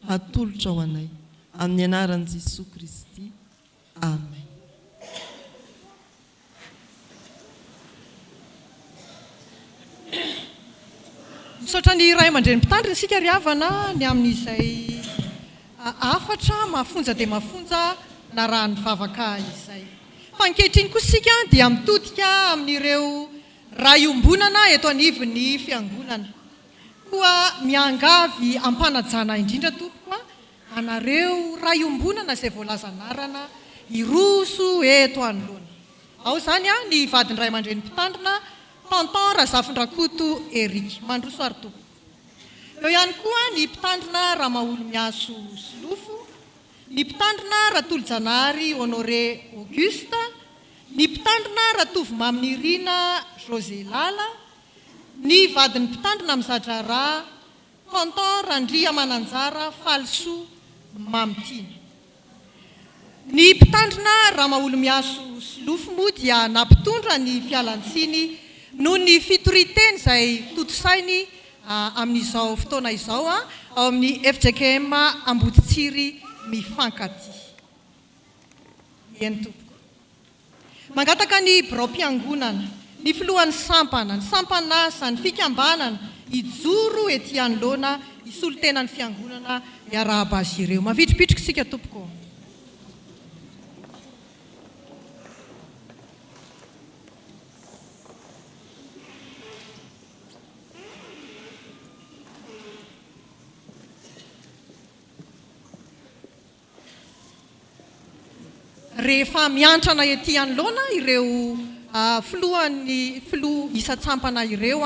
hatolotra ho anay amin'ny anaran'i Jesosy Kristy. Amen. misaotra ny ray aman-dreny mpitandrina isika ry havana ny amin'izay afatra mafonja dia mafonja na raha ny vavaka izay fa ankehitriny kosa isika dia mitodika amin'ireo rayombonana eto anivon'ny fiangonana koa miangavy ampanajana indrindra tompoka anareo rayombonana izay voalazanarana iroso eto anoloana ao zany a ny vadiny ray aman-dreny mpitandrina tonton Razafindrakoto Eric mandroso ary tompo eo ihany koa ny mpitandrina Ramaolo Miaso Silofo ny mpitandrina Ratolojanary Honoré Auguste ny mpitandrina Ratovomaminirina José Lala ny vadiny mpitandrina Mizadrara tonton Randria Mananjara Falso Mamitiny ny mpitandrina Ramaolo Miaso Silofo moa dia nampitondra ny fialantsiny noho ny fitoriteny izay totosainy amin'izao fotoana izao ao amin'ny FJKM Amboditsiry mifankaty eny tompoko mangataka ny birao-piangonana ny filohan'ny sampana ny sampana ny fikambanana ijoro ety anoloana isolontenan'ny fiangonana iarahaba azy ireo mavitripitrika isika tompoko rehefa miantrana ety anoloana ireo filohan'ny filoha isa-tsampana ireo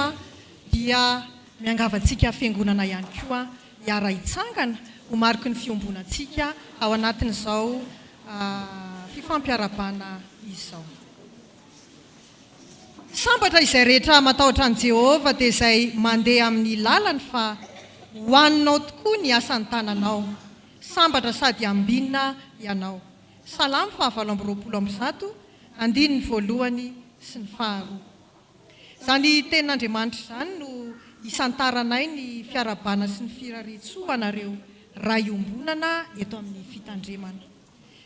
dia miangavantsika fiangonana ihany koa hiara hitsangana ho mariky ny fiombonantsika ao anatin'izao fifampiarabana izao sambatra izay rehetra matahotra an' Jehova dia izay mandeha amin'ny lalany fa hoaninao tokoa ny asan'ny tananao sambatra sady ambinina ianao Salamo 7:20 andiny ny voalohany sy ny faharoa zany tenin'Andriamanitra izany no isantaranay ny fiarabana sy ny firaretsoa anareo rayombonana eto amin'ny fitandremana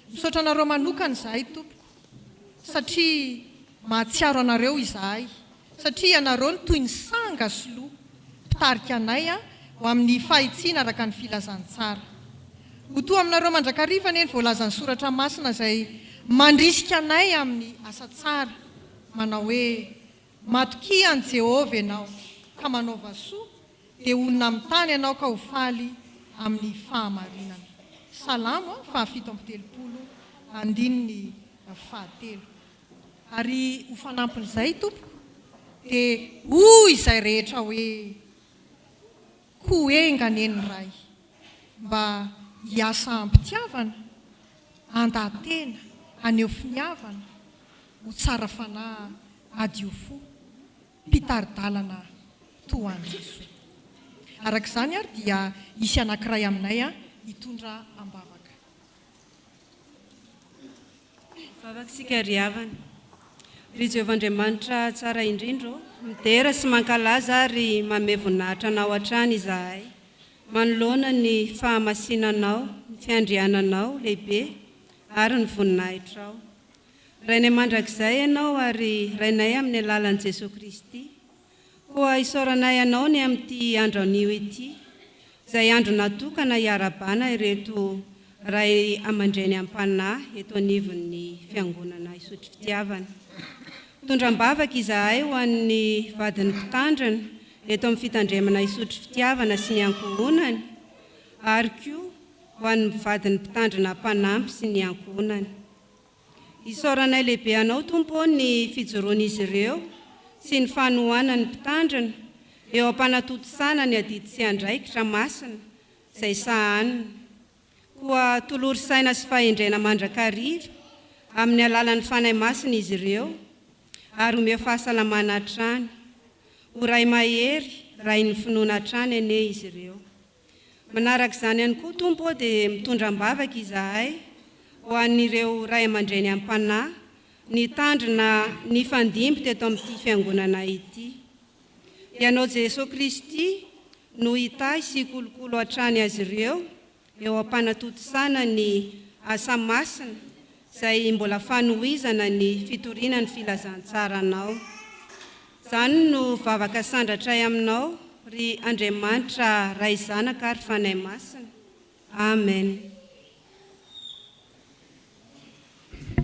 misaotra anareo manokana izahay tompoko satria mahatsiaro anareo izahay satria anareo ny toy ny sanga soloa mpitarika anay ho amin'ny fahitsiana araka ny filazantsara ho toa aminareo mandrakariva eny voalazan'ny soratra masina izay mandrisika anay amin'ny asa tsara manao hoe matoki an' Jehova ianao ka manaova soa dia onona amin'ny tany ianao ka ho faly amin'ny fahamarinana Salamo 7:30 andiny ny 1 ary ho fanampin'izay tompoko dia hoy izay rehetra hoe koenga neny ray mba hiasa ampitiavana andatena aneo finiavana ho tsara fanahy adio fo mpitaridalana toa an' Jesoa araka izany ary dia isy anankiray aminay hitondra ambavaka vavaksika ry havana ry Jehovahandriamanitra tsara indrindro midera sy mankalaza ary manome voninahitra anao hatrany izahay manoloana ny fahamasinanao ny fiandriananao lehibe ary ny voninahitrao rainay mandrakizay ianao ary rainay amin'ny alalan'i Jesosy Kristy koa isaoranay ianao ny amin'ity andro anio ity izay andro natokana hiarabana ireto ray aman-dreny am-panahy eto anivon'ny fiangonana isotry fitiavana tondram-bavaka izahay ho an'ny vadiny mpitandrina eto amin'ny fitandremana isotry fitiavana sy ny ankohonany ary koa ho an'ny vadiny mpitandrina mpanampy sy ny ankohonany isaoranay lehibe anao tompo ny fijoroan'izy ireo sy ny fanohanany mpitandrina eo ampanatotosana ny adidy sy andraikitra masina izay sahanina koa tolory saina sy fahendrena mandrakariva amin'ny alalan'ny fanahy masina izy ireo ary omeo fahasalamana hatrany ho ray mahery ray ny finoana hatrany ene izy ireo manaraka izany ihany koa tompo dia mitondram-bavaka izahay ho an'ireo ray aman-dreny am-panahy ny tandrina ny fandimby teto amin'ity fiangonana ity ianao Jesosy Kristy no hitahy sy kolokolo hatrany azy ireo eo ampanatotosana ny asa masina izay mbola fanohizana ny fitoriana ny filazantsara anao izany no vavaka sandratray aminao ry Andriamanitra ray zanaka ary fanahy masina. Amen.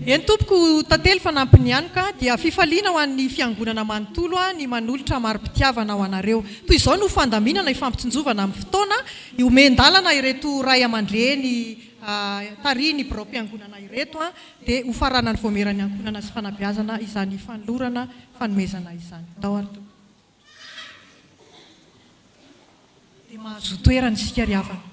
Eny tompoko tantely fanampiny ihany ka dia fifaliana ho an'ny fiangonana manontolo ny manolotra mari-pitiavana ho anareo. Toy izao no fandaminana ifampitsinjovana amin'ny fotoana iomen-dalana ireto ray aman-dreny tariny biro-piangonana ireto dia ho farana ny voamerany ankonana sy fanabeazana izany fanolorana fanomezana izany. Dia mahazo toerana isika ry havana.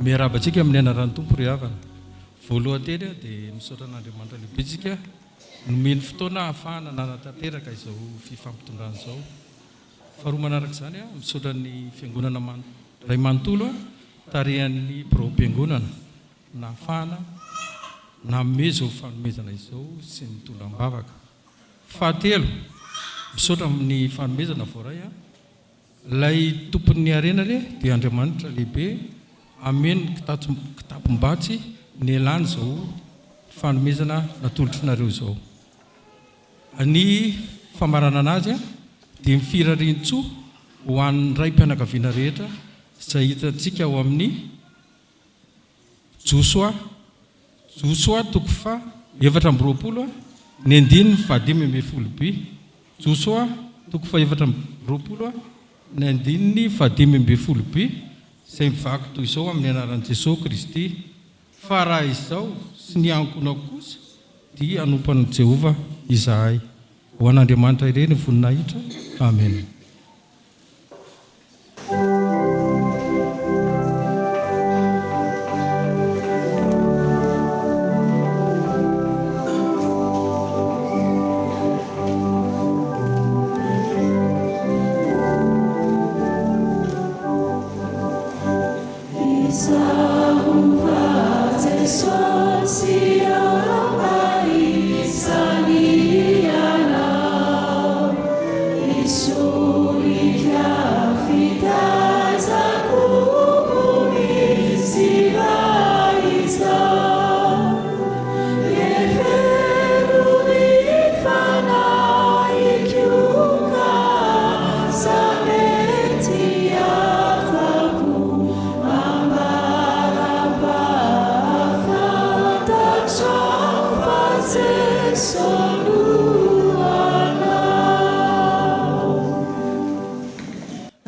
Miarabantsika amin'ny anaran'ny tompo ry havana. Voalohany teny dia misaotra an'Andriamanitra lehibentsika nomeny fotoana ahafahana nanatanteraka izao fifampitondrana izao. Faharoa manaraka izany misaotra ny fiangonana ray manontolo tarehan'ny biro-piangonana na ahafahana nanome izao fanomezana izao sy ny tondram-bavaka. Fahatelo misaotra amin'ny fanomezana voaray lay tompon'ny arenany dia Andriamanitra lehibe ameny kitapom-batsy ny elany izao fanomezana natolotrareo izao. Ny famarana anazy dia mifirarintso ho an'ny ray mpianakaviana rehetra izay hitantsika ao amin'ny Josoa 4:20 ny 5:20. Josoa 4:20 ny 5:20 izay mivaky toy izao amin'ny anaran'i Jesosy Kristy. Fa raha izao sy ny ankonako kosa dia anompan'i Jehovah izahay. Ho an'Andriamanitra ireny voninahitra. Amen.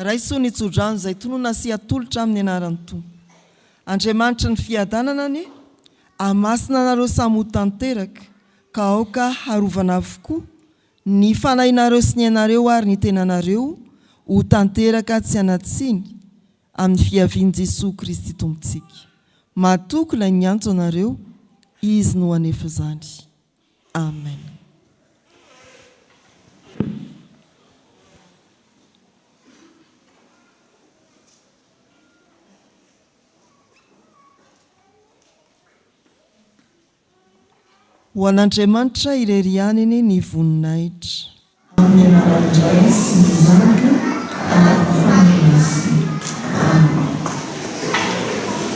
Raiso ny tsodrano izay tonona sy atolotra amin'ny anaran'ny tompo. Andriamanitra ny fiadanana ny amasina anareo samy ho tanteraka ka aoka harovana avokoa ny fanahinareo sy ny anareo ary ny tenanareo ho tanteraka tsy anatsiny amin'ny fiavian'i Jesosy Kristy tompontsika. Matoky ilay miantso anareo, izy no hanefa izany. Amen. Ho an'Andriamanitra irery aniny ny voninahitra. Amin'ny anaran'ny Iray sy ny Zanaka ary ny Fanahy